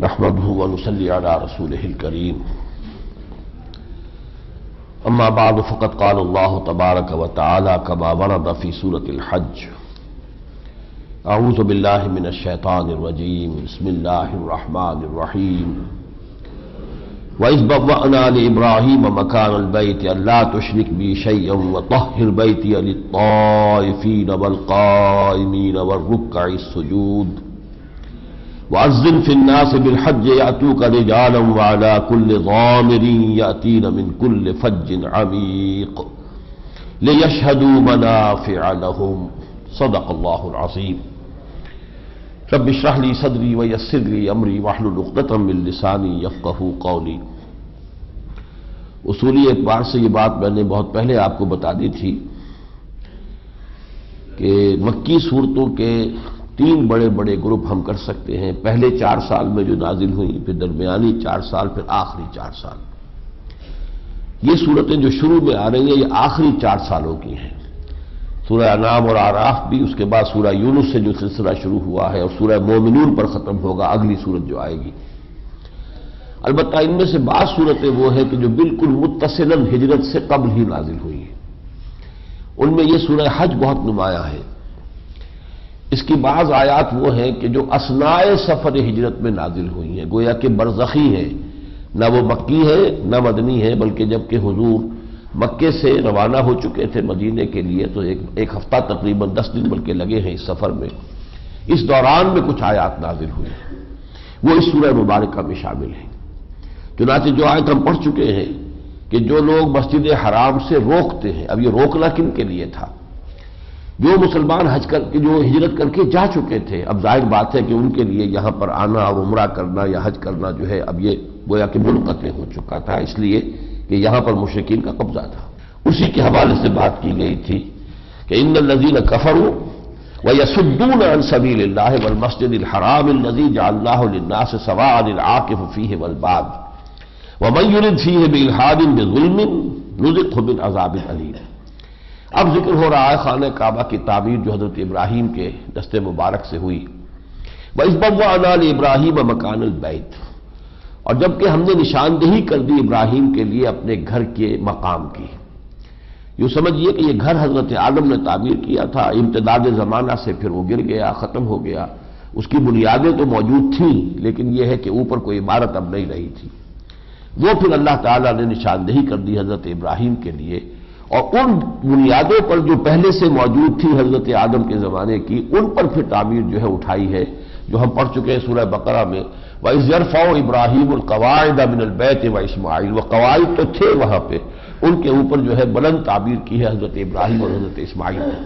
نحمده ونصلي على رسوله الكريم اما بعد فقد قال الله تبارك وتعالى كما ورد في سورة الحج اعوذ بالله من الشيطان الرجيم بسم الله الرحمن الرحيم وَإِذْ بَوَّأْنَا لِإِبْرَاهِيمَ مَكَانَ الْبَيْتِ أَلَّا تُشْرِكْ بِي شَيْئًا وَطَهِّرْ بَيْتِيَ لِلطَّائِفِينَ وَالْقَائِمِينَ وَالرُّكَّعِ السُّجُودِ وَأَذِّنْ فِي النَّاسِ بِالْحَجِّ يَأْتُوكَ رِجَالًا وَعَلَى كُلِّ ضَامِرٍ يَأْتِينَ مِنْ كُلِّ فَجٍّ عَمِيقٍ لِيَشْهَدُوا مَنَافِعَ لَهُمْ صدق الله العظيم رب اشرح لي صدري ويسر لي امري واحلل عقدة من لساني يفقهوا قولي۔ اصولی اعتبار سے یہ بات میں نے بہت پہلے آپ کو بتا دی تھی کہ مکی صورتوں کے تین بڑے بڑے گروپ ہم کر سکتے ہیں، پہلے 4 سال میں جو نازل ہوئیں، پھر درمیانی 4 سال، پھر آخری 4 سال۔ یہ صورتیں جو شروع میں آ رہی ہیں یہ آخری 4 سالوں کی ہیں۔ سورہ انعام اور اعراف بھی، اس کے بعد سورہ یونس سے جو سلسلہ شروع ہوا ہے اور سورہ مومنون پر ختم ہوگا اگلی صورت جو آئے گی۔ البتہ ان میں سے بعض صورتیں وہ ہیں کہ جو بالکل متصلاً ہجرت سے قبل ہی نازل ہوئی ہیں، ان میں یہ سورہ حج بہت نمایاں ہے۔ اس کی بعض آیات وہ ہیں کہ جو اثناء سفر ہجرت میں نازل ہوئی ہیں، گویا کہ برزخی ہیں، نہ وہ مکی ہے نہ مدنی ہے، بلکہ جبکہ حضور مکے سے روانہ ہو چکے تھے مدینے کے لیے تو ایک ہفتہ تقریباً 10 دن بلکہ لگے ہیں اس سفر میں، اس دوران میں کچھ آیات نازل ہوئی ہیں، وہ اس سورہ مبارکہ میں شامل ہیں۔ چنانچہ جو آیت ہم پڑھ چکے ہیں کہ جو لوگ مسجد حرام سے روکتے ہیں، اب یہ روکنا کن کے لیے تھا؟ جو مسلمان حج کر کے جو ہجرت کر کے جا چکے تھے، اب ظاہر بات ہے کہ ان کے لیے یہاں پر آنا اور عمرہ کرنا یا حج کرنا جو ہے اب یہ گویا کہ منقطع ہو چکا تھا، اس لیے کہ یہاں پر مشرکین کا قبضہ تھا۔ اسی کے حوالے سے بات کی گئی تھی کہ ان الذین کفروا ویصدون عن سبیل اللہ والمسجد الحرام الذی جعلناہ للناس سواء العاکف فیہ والباد ومن یرد فیہ بإلحاد بظلم نذقہ من عذاب علیم۔ اب ذکر ہو رہا ہے خانہ کعبہ کی تعمیر جو حضرت ابراہیم کے دست مبارک سے ہوئی۔ وَإِذْ بَوَّأْنَا لِإِبْرَاحِيمَ مَكَانَ الْبَيْتِ، اور جبکہ ہم نے نشاندہی کر دی ابراہیم کے لیے اپنے گھر کے مقام کی۔ یوں سمجھیے کہ یہ گھر حضرت آدم نے تعمیر کیا تھا، امتداد زمانہ سے پھر وہ گر گیا، ختم ہو گیا، اس کی بنیادیں تو موجود تھیں لیکن یہ ہے کہ اوپر کوئی عمارت اب نہیں رہی تھی، وہ پھر اللہ تعالیٰ نے نشاندہی کر دی حضرت ابراہیم کے لیے، اور ان بنیادوں پر جو پہلے سے موجود تھی حضرت آدم کے زمانے کی، ان پر پھر تعمیر جو ہے اٹھائی ہے، جو ہم پڑھ چکے ہیں سورہ بقرہ میں۔ وَإِذْ يَرْفَعُ إِبْرَاهِيمُ الْقَوَاعِدَ مِنَ الْبَيْتِ وَإِسْمَاعِيلُ، وہ قواعد تو تھے وہاں پہ، ان کے اوپر جو ہے بلند تعبیر کی ہے حضرت ابراہیم اور حضرت اسماعیل نے۔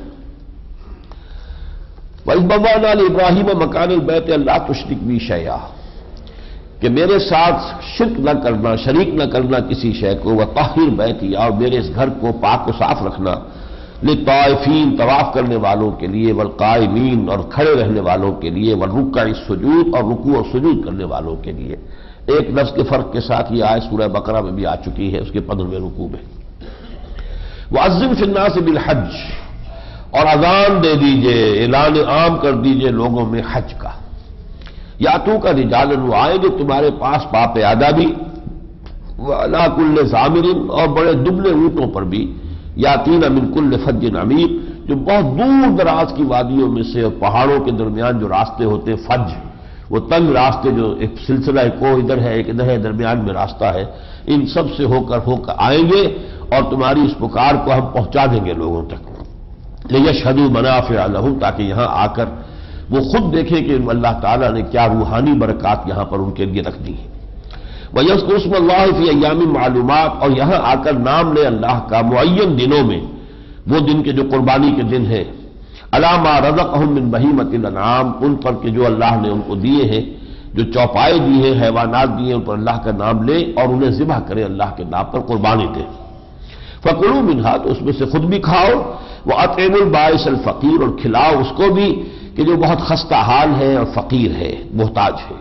وَإِذْ بَوَّأْنَا لِإِبْرَاهِيمَ مَكَانَ الْبَيْتِ أَلَّا تُشْرِكْ بِي شَيْئًا، کہ میرے ساتھ شرک نہ کرنا، شریک نہ کرنا کسی شے کو، وَطَهِّرْ بَيْتِيَ، اور میرے اس گھر کو پاک و صاف رکھنا، للطائفین، طواف کرنے والوں کے لیے، والقائمین، اور کھڑے رہنے والوں کے لیے، والرکع السجود، اور رکوع اور سجود کرنے والوں کے لیے۔ ایک لفظ کے فرق کے ساتھ یہ آیت سورہ بقرہ میں بھی آ چکی ہے، اس کے 15ویں رکوع میں۔ وَأَذِّنْ فِي النَّاسِ بِالْحَجِّ، اور اذان دے دیجئے، اعلان عام کر دیجئے لوگوں میں حج کا۔ یاتوک رجالا، وہ آئیں گے تمہارے پاس باپیادہ بھی، وعلی کل ضامر، اور بڑے دبلے اونٹوں پر بھی، یاتین من کل فج عمیق، جو بہت دور دراز کی وادیوں میں سے اور پہاڑوں کے درمیان جو راستے ہوتے فج، وہ تنگ راستے جو ایک سلسلہ کو ادھر ہے ایک ادھر ہے، درمیان میں راستہ ہے، ان سب سے ہو کر آئیں گے اور تمہاری اس پکار کو ہم پہنچا دیں گے لوگوں تک۔ لیشہدوا منافع لہم، تاکہ یہاں آ کر وہ خود دیکھیں کہ اللہ تعالیٰ نے کیا روحانی برکات یہاں پر ان کے لیے رکھ دی ہیں۔ وَيَذْكُرُ اسْمَ اللَّهِ فِي أَيَّامٍ مَّعْلُومَاتٍ، اور یہاں آ کر نام لے اللہ کا معین دنوں میں، وہ دن کے جو قربانی کے دن ہیں، عَلَىٰ مَا رَزَقَهُم مِّن بَهِيمَةِ الْأَنْعَامِ، ان پر کہ جو اللہ نے ان کو دیے ہیں، جو چوپائے دیے ہیں، حیوانات دیے ہیں، ان پر اللہ کا نام لے اور انہیں ذبح کرے اللہ کے نام پر، قربانی دے۔ فَكُلُوا مِنْهَا، تو اس میں سے خود بھی کھاؤ، وَأَطْعِمُوا الْبَائِسَ الْفَقِيرَ، اور کھلاؤ اس کو بھی کہ جو بہت خستہ حال ہے اور فقیر ہے، محتاج ہے۔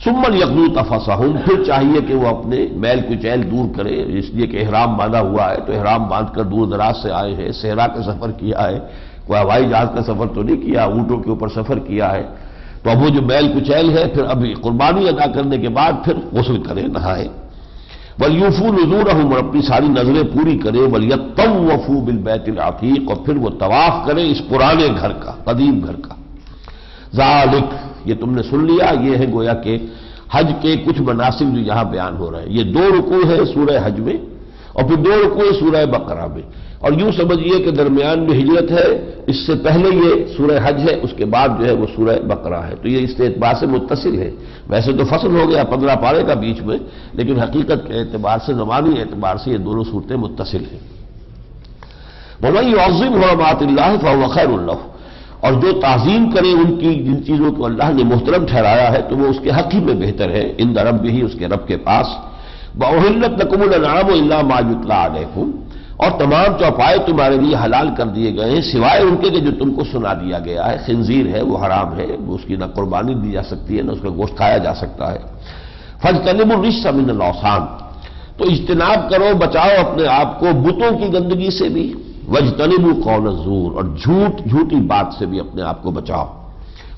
ثم لیقضوا تفثہم، پھر چاہیے کہ وہ اپنے میل کچیل دور کرے، اس لیے کہ احرام باندھا ہوا ہے تو احرام باندھ کر دور دراز سے آئے ہیں، صحرا کا سفر کیا ہے، کوئی ہوائی جہاز کا سفر تو نہیں کیا، اونٹوں کے اوپر سفر کیا ہے، تو اب وہ جو میل کچیل ہے پھر ابھی قربانی ادا کرنے کے بعد پھر غسل کرے، نہائے۔ وَلْيُوفُوا نُذُورَهُمْ، اور اپنی ساری نظریں پوری کرے، وَلْيَطَّوَّفُوا بِالْبَيْتِ الْعَتِيقِ، اور پھر وہ طواف کرے اس پرانے گھر کا، قدیم گھر کا۔ ذالک، یہ تم نے سن لیا، یہ ہے گویا کہ حج کے کچھ مناسک جو یہاں بیان ہو رہے ہیں۔ یہ 2 رکوع ہے سورہ حج میں، اور پھر 2 رکوع سورہ بقرہ میں، اور یوں سمجھیے کہ درمیان میں ہجرت ہے، اس سے پہلے یہ سورہ حج ہے، اس کے بعد جو ہے وہ سورہ بقرہ ہے، تو یہ اس اعتبار سے متصل ہے۔ ویسے تو فصل ہو گیا 15 پارے کا بیچ میں، لیکن حقیقت کے اعتبار سے، زمانی اعتبار سے یہ دونوں صورتیں متصل ہیں۔ وَمَن يُعَظِّمْ حُرُمَاتِ اللَّهِ فَهُوَ خَيْرٌ لَهُ، اور جو تعظیم کرے ان کی جن چیزوں کو اللہ نے محترم ٹھہرایا ہے تو وہ اس کے حق ہی میں بہتر ہے، عند ربہ، اس کے رب کے پاس۔ وَأُحِلَّتْ لَكُمُ الْأَنْعَامُ إِلَّا مَا يُتْلَىٰ عَلَيْكُمْ، اور تمام چوپائے تمہارے لیے حلال کر دیے گئے ہیں سوائے ان کے کہ جو تم کو سنا دیا گیا ہے۔ خنزیر ہے، وہ حرام ہے، اس کی نہ قربانی دی جا سکتی ہے، نہ اس کا گوشت کھایا جا سکتا ہے۔ فَاجْتَنِبُوا الرِّجْسَ مِنَ الْأَوْثَانِ، تو اجتناب کرو، بچاؤ اپنے آپ کو بتوں کی گندگی سے بھی۔ وَاجْتَنِبُوا قَوْلَ الزُّورِ، اور جھوٹی بات سے بھی اپنے آپ کو بچاؤ۔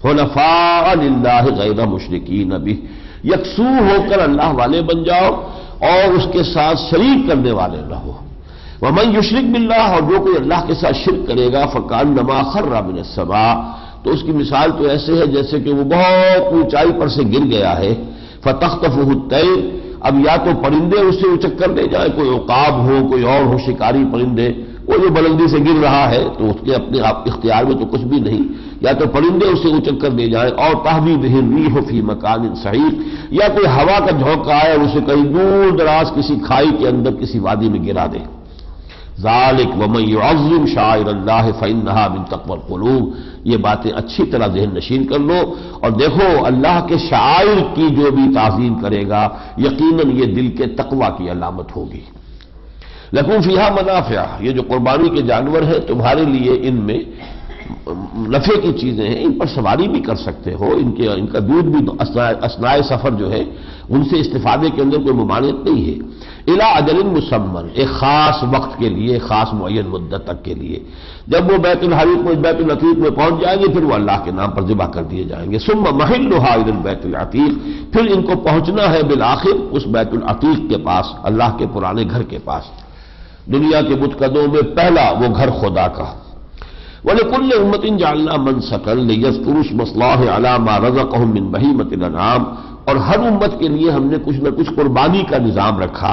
حُنَفَاءَ لِلَّهِ غَيْرَ مُشْرِكِينَ بِهِ، یکسو ہو کر اللہ والے بن جاؤ اور اس کے ساتھ شریک کرنے والے نہ ہو۔ وَمَن يُشْرِكْ بِاللَّهِ، اور جو کوئی اللہ کے ساتھ شرک کرے گا، فَكَأَنَّمَا خَرَّ مِنَ السَّمَاءِ، تو اس کی مثال تو ایسے ہے جیسے کہ وہ بہت اونچائی پر سے گر گیا ہے۔ فَتَخْطَفُهُ الطَّيْرُ، اب یا تو پرندے اس سے اچک کر لے جائیں، کوئی عقاب ہو، کوئی اور ہو، شکاری پرندے، وہ جو بلندی سے گر رہا ہے تو اس کے اپنے اختیار میں تو کچھ بھی نہیں، یا تو پرندے اسے اچک کر لے جائیں، اور تَحْوِي بِهِ الرِّيحُ فِي مَكَانٍ سَحِيقٍ، یا کوئی ہوا کا جھونکا آئے اور اسے کہیں دور دراز کسی کھائی کے اندر کسی وادی میں گرا دے۔ ذالک ومن یعظم شعائر اللہ فإنہا من تقوی القلوب، یہ باتیں اچھی طرح ذہن نشین کر لو، اور دیکھو اللہ کے شعائر کی جو بھی تعظیم کرے گا یقیناً یہ دل کے تقوی کی علامت ہوگی۔ لکم فیہا منافع، یہ جو قربانی کے جانور ہیں تمہارے لیے ان میں نفع کی چیزیں ہیں، ان پر سواری بھی کر سکتے ہو، ان کا دودھ بھی اثناء سفر جو ہے ان سے استفادے کے اندر کوئی ممانعت نہیں ہے۔ الی اجل مسمى، ایک خاص وقت کے لیے، خاص معین مدت تک کے لیے، جب وہ بیت الحریق میں، بیت العتیق میں پہنچ جائیں گے پھر وہ اللہ کے نام پر ذبح کر دیے جائیں گے۔ ثم محلها الى البیت العتیق، پھر ان کو پہنچنا ہے بالآخر اس بیت العتیق کے پاس، اللہ کے پرانے گھر کے پاس، دنیا کے متقدوں میں پہلا وہ گھر خدا کا۔ وَلِكُلِّ أُمَّةٍ جَعَلْنَا مَنسَكًا لِيَذْكُرُوا اسْمَ اللَّهِ عَلَىٰ مَا رَزَقَهُم مِّن بَهِيمَةِ الْأَنْعَامِ، اور ہر امت کے لیے ہم نے کچھ نہ کچھ قربانی کا نظام رکھا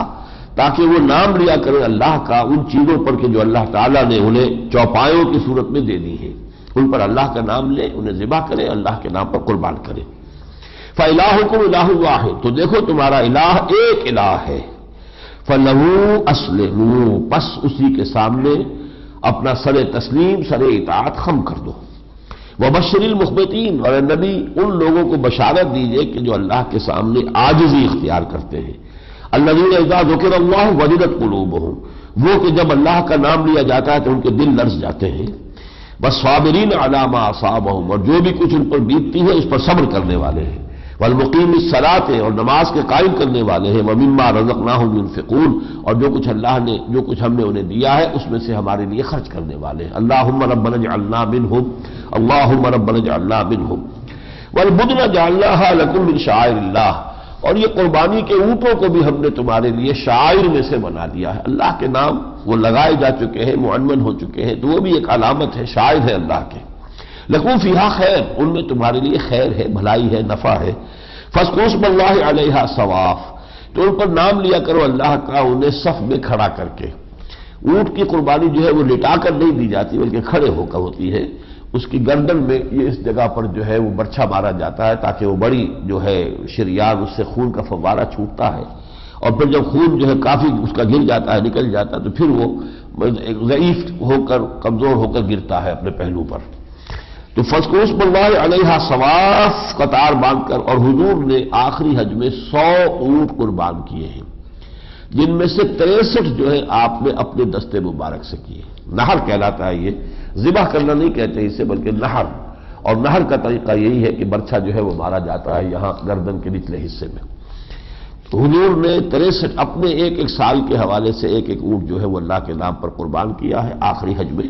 تاکہ وہ نام لیا کرے اللہ کا ان چیزوں پر کہ جو اللہ تعالیٰ نے انہیں چوپایوں کی صورت میں دے دی ہیں، ان پر اللہ کا نام لے، انہیں ذبح کرے، اللہ کے نام پر قربان کرے۔ فَإِلَٰهُكُمْ إِلَٰهٌ وَاحِدٌ، تو دیکھو تمہارا الہ ایک الہ ہے۔ فَلَهُ أَسْلِمُوا، پس اسی کے سامنے اپنا سر تسلیم، سر اطاعت خم کر دو۔ وَبَشِّرِ الْمُخْبِتِينَ، اور نبی ان لوگوں کو بشارت دیجئے کہ جو اللہ کے سامنے عاجزی اختیار کرتے ہیں۔ الَّذِينَ إِذَا ذُكِرَ اللَّهُ وَجِلَتْ قُلُوبُهُمْ، وہ کہ جب اللہ کا نام لیا جاتا ہے تو ان کے دل لرز جاتے ہیں۔ وَالصَّابِرِينَ عَلَىٰ مَا أَصَابَهُمْ، اور جو بھی کچھ ان پر بیتتی ہے اس پر صبر کرنے والے ہیں۔ والمقیم الصلاۃ، اور نماز کے قائم کرنے والے ہیں۔ ومما رزقناہم ينفقون، اور جو کچھ ہم نے انہیں دیا ہے اس میں سے ہمارے لیے خرچ کرنے والے ہیں۔ اللہم ربنا اجعلنا منہم، اللہم ربنا اجعلنا منہم۔ والبدن جعلناها لکم من شعائر اللہ، اور یہ قربانی کے اونٹوں کو بھی ہم نے تمہارے لیے شعائر میں سے بنا دیا ہے۔ اللہ کے نام وہ لگائے جا چکے ہیں، معنون ہو چکے ہیں، تو وہ بھی ایک علامت ہے، شاعر ہے اللہ کے۔ لکم فیہا خیر، ان میں تمہارے لیے خیر ہے، بھلائی ہے، نفع ہے۔ فاذکروا اسم اللہ علیہا صواف، تو ان پر نام لیا کرو اللہ کا انہیں صف میں کھڑا کر کے۔ اونٹ کی قربانی جو ہے وہ لٹا کر نہیں دی جاتی بلکہ کھڑے ہو کر ہوتی ہے۔ اس کی گردن میں یہ اس جگہ پر جو ہے وہ برچھا مارا جاتا ہے تاکہ وہ بڑی جو ہے شریان، اس سے خون کا فوارہ چھوٹتا ہے، اور پھر جب خون جو ہے کافی اس کا گر جاتا ہے، نکل جاتا ہے، تو پھر وہ ضعیف ہو کر، کمزور ہو کر گرتا ہے اپنے پہلو پر۔ تو فاذکروا اسم اللہ علیہا صواف، قطار باندھ کر، اور حضور نے آخری حج میں 100 اونٹ قربان کیے ہیں، جن میں سے 63 جو ہے آپ نے اپنے دستے مبارک سے کیے۔ نہر کہلاتا ہے، یہ ذبح کرنا نہیں کہتے اسے بلکہ نہر، اور نہر کا طریقہ یہی ہے کہ برچھا جو ہے وہ مارا جاتا ہے یہاں گردن کے نچلے حصے میں۔ تو حضور نے 63 اپنے ایک سال کے حوالے سے ایک اونٹ جو ہے وہ اللہ کے نام پر قربان کیا ہے آخری حج میں،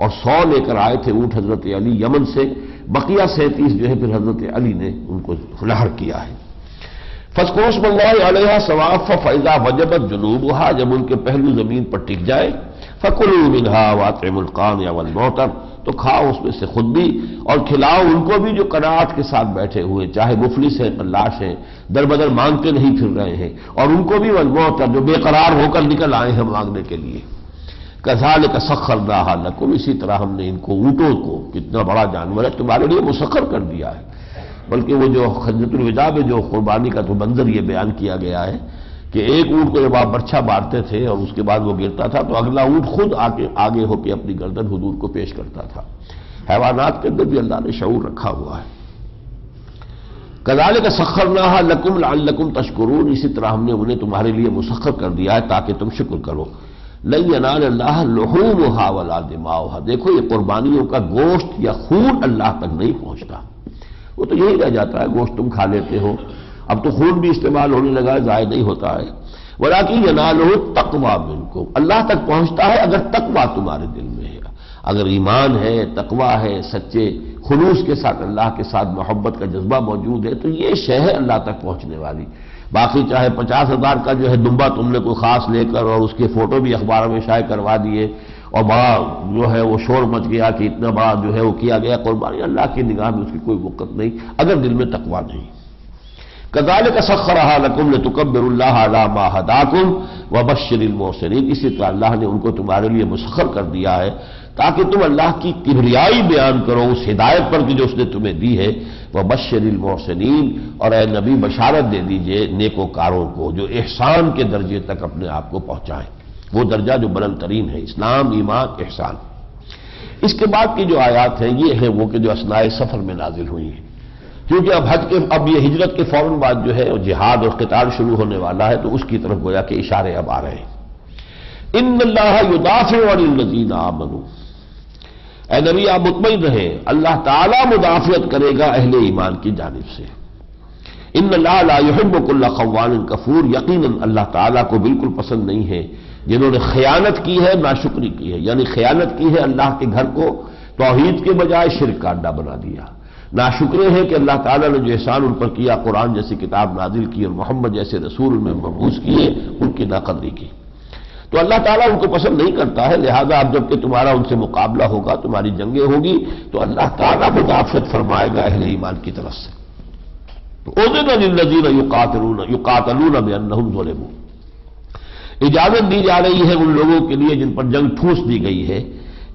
اور 100 لے کر آئے تھے اونٹ حضرت علی یمن سے بقیہ 37 جو ہے پھر حضرت علی نے ان کو لہر کیا ہے۔ فاذکروا اسم اللہ علیہا صواف فاذا وجبت جنوبها، جب ان کے پہلو زمین پر ٹک جائے، فکلوا منها واطعموا القانع والمعتر، تو کھاؤ اس میں سے خود بھی اور کھلاؤ ان کو بھی جو قناعت کے ساتھ بیٹھے ہوئے، چاہے مفلس ہیں قلاش ہیں، در بدر مانگتے نہیں پھر رہے ہیں، اور ان کو بھی والمعتر جو بے قرار ہو کر نکل آئے ہیں مانگنے کے لیے۔ کذالک سخرناھا لکم، اسی طرح ہم نے ان کو، اونٹوں کو، کتنا بڑا جانور ہے، تمہارے لیے مسخر کر دیا ہے۔ بلکہ وہ جو حجۃ الوداع میں جو قربانی کا تو منظر یہ بیان کیا گیا ہے کہ ایک اونٹ کو جب آپ برچھا مارتے تھے اور اس کے بعد وہ گرتا تھا تو اگلا اونٹ خود آگے ہو کے اپنی گردن حضور کو پیش کرتا تھا۔ حیوانات کے اندر بھی اللہ نے شعور رکھا ہوا ہے۔ کذالک سخرناھا لکم لعلکم تشکرون، اسی طرح ہم نے انہیں تمہارے لیے مسخر کر دیا ہے تاکہ تم شکر کرو۔ لن ینال اللہ لحومھا ولا دماؤھا، دیکھو یہ قربانیوں کا گوشت یا خون اللہ تک نہیں پہنچتا، وہ تو یہی رہ جاتا ہے، گوشت تم کھا لیتے ہو، اب تو خون بھی استعمال ہونے لگا ہے، ضائع نہیں ہوتا ہے۔ ولیکن ینالہ التقوی منکم، اللہ تک پہنچتا ہے اگر تقوی تمہارے دل میں ہے، اگر ایمان ہے، تقوی ہے، سچے خلوص کے ساتھ اللہ کے ساتھ محبت کا جذبہ موجود ہے، تو یہ شے ہے اللہ تک پہنچنے والی۔ باقی چاہے 50,000 کا جو ہے دمبا تم نے کوئی خاص لے کر اور اس کے فوٹو بھی اخباروں میں شائع کروا دیے اور بڑا جو ہے وہ شور مچ گیا کہ اتنا بڑا جو ہے وہ کیا گیا قربانی، اللہ کی نگاہ میں اس کی کوئی وقت نہیں اگر دل میں تقویٰ نہیں۔ کذالک سخرھا لکم لتکبروا اللہ علی ما ھداکم وبشر المحسنین، اسی طرح اللہ نے ان کو تمہارے لیے مسخر کر دیا ہے تاکہ تم اللہ کی کبریائی بیان کرو اس ہدایت پر کہ جو اس نے تمہیں دی ہے۔ وبشر المحسنین، اور اے نبی بشارت دے دیجئے نیکوکاروں کو جو احسان کے درجے تک اپنے آپ کو پہنچائیں، وہ درجہ جو بلند ترین ہے، اسلام، ایمان، احسان۔ اس کے بعد کی جو آیات ہیں یہ ہیں وہ کہ جو اثناء سفر میں نازل ہوئی ہیں، کیونکہ اب یہ ہجرت کے فوراً بعد جو ہے جہاد اور قتال شروع ہونے والا ہے، تو اس کی طرف گویا کہ اشارے اب آ رہے ہیں۔ ان اللہ یدافع عن الذین آمنوا، اے نبی آپ مطمئن رہیں اللہ تعالیٰ مدافعت کرے گا اہل ایمان کی جانب سے۔ ان اللہ لا يحب كل خوان کفور، یقیناً اللہ تعالیٰ کو بالکل پسند نہیں ہے جنہوں نے خیانت کی ہے، ناشکری کی ہے، یعنی خیانت کی ہے اللہ کے گھر کو توحید کے بجائے شرک کا اڈا بنا دیا، ناشکرے ہیں کہ اللہ تعالیٰ نے جو احسان ان پر کیا، قرآن جیسی کتاب نازل کی اور محمد جیسے رسول ان میں مبعوث کیے، ان کی ناقدری کی، تو اللہ تعالیٰ ان کو پسند نہیں کرتا ہے۔ لہذا اب جب کہ تمہارا ان سے مقابلہ ہوگا، تمہاری جنگیں ہوگی، تو اللہ تعالیٰ مدافعت فرمائے گا اہل ایمان کی طرف سے۔ اذن للذین یقاتلون بانہم ظلموا، اجازت دی جا رہی ہے ان لوگوں کے لیے جن پر جنگ ٹھوس دی گئی ہے،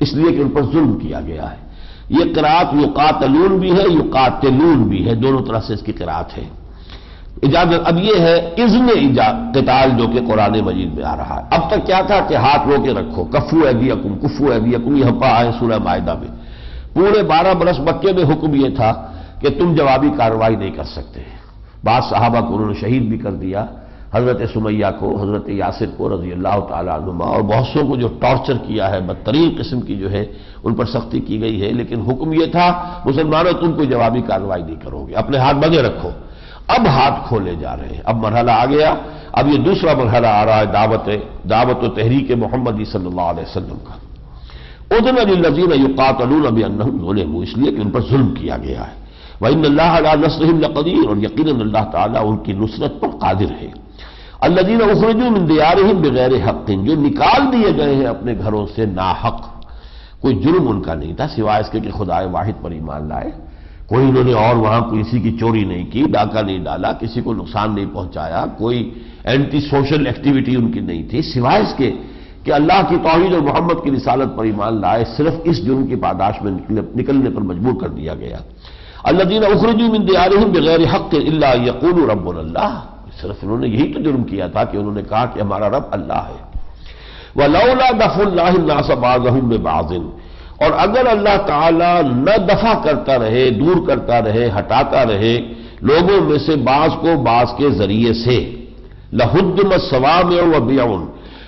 اس لیے کہ ان پر ظلم کیا گیا ہے۔ یہ قرات یقاتلون بھی ہے، یقاتلون بھی ہے، دونوں طرح سے اس کی قرات ہے۔ اجازت اب یہ ہے اذن قتال جو کہ قرآن مجید میں آ رہا ہے۔ اب تک کیا تھا کہ ہاتھ رو کے رکھو، کفو ایدیکم، کفو ایدیکم، یہاں پر آئے سورہ مائدہ میں۔ پورے 12 برس مکے میں حکم یہ تھا کہ تم جوابی کارروائی نہیں کر سکتے۔ بعض صحابہ کو انہوں نے شہید بھی کر دیا، حضرت سمیہ کو، حضرت یاسر کو رضی اللہ تعالیٰ عنہما، اور بہت سو کو جو ٹارچر کیا ہے، بدترین قسم کی جو ہے ان پر سختی کی گئی ہے، لیکن حکم یہ تھا مسلمانوں تم کوئی جوابی کارروائی نہیں کرو گے، اپنے ہاتھ بندھے رکھو۔ اب ہاتھ کھولے جا رہے ہیں، اب مرحلہ آ گیا، اب یہ دوسرا مرحلہ آ رہا ہے دعوت و تحریک محمدی صلی اللہ علیہ وسلم کا۔ اذن للذین یقاتلون بانہم ظلموا، اس لیے کہ ان پر ظلم کیا گیا ہے۔ وان اللہ علی نصرہم لقدیر، اور یقیناً اللہ تعالیٰ ان کی نصرت پر قادر ہے۔ الذین اخرجوا من دیارہم بغیر حق، جو نکال دیے گئے ہیں اپنے گھروں سے ناحق، کوئی جرم ان کا نہیں تھا سوائے اس کے کہ خدائے واحد پر ایمان لائے، کوئی انہوں نے اور وہاں کسی کی چوری نہیں کی، ڈاکہ نہیں ڈالا، کسی کو نقصان نہیں پہنچایا، کوئی اینٹی سوشل ایکٹیویٹی ان کی نہیں تھی، سوائے اس کے کہ اللہ کی توحید اور محمد کی رسالت پر ایمان لائے، صرف اس جرم کی پاداش میں نکلنے پر مجبور کر دیا گیا۔ الذین اخرجوا من دیارہم بغیر حق الا ان یقولوا ربنا اللہ، صرف انہوں نے یہی تو جرم کیا تھا کہ انہوں نے کہا کہ ہمارا رب اللہ ہے۔ وَلَوْلَا دَفْعُ اللَّهِ النَّاسَ بَعْضَهُم بِبَعْضٍ، اور اگر اللہ تعالیٰ نہ دفع کرتا رہے، دور کرتا رہے، ہٹاتا رہے لوگوں میں سے بعض کو بعض کے ذریعے سے، لَهُدِّمَتْ صَوَامِعُ وَبِيَعٌ،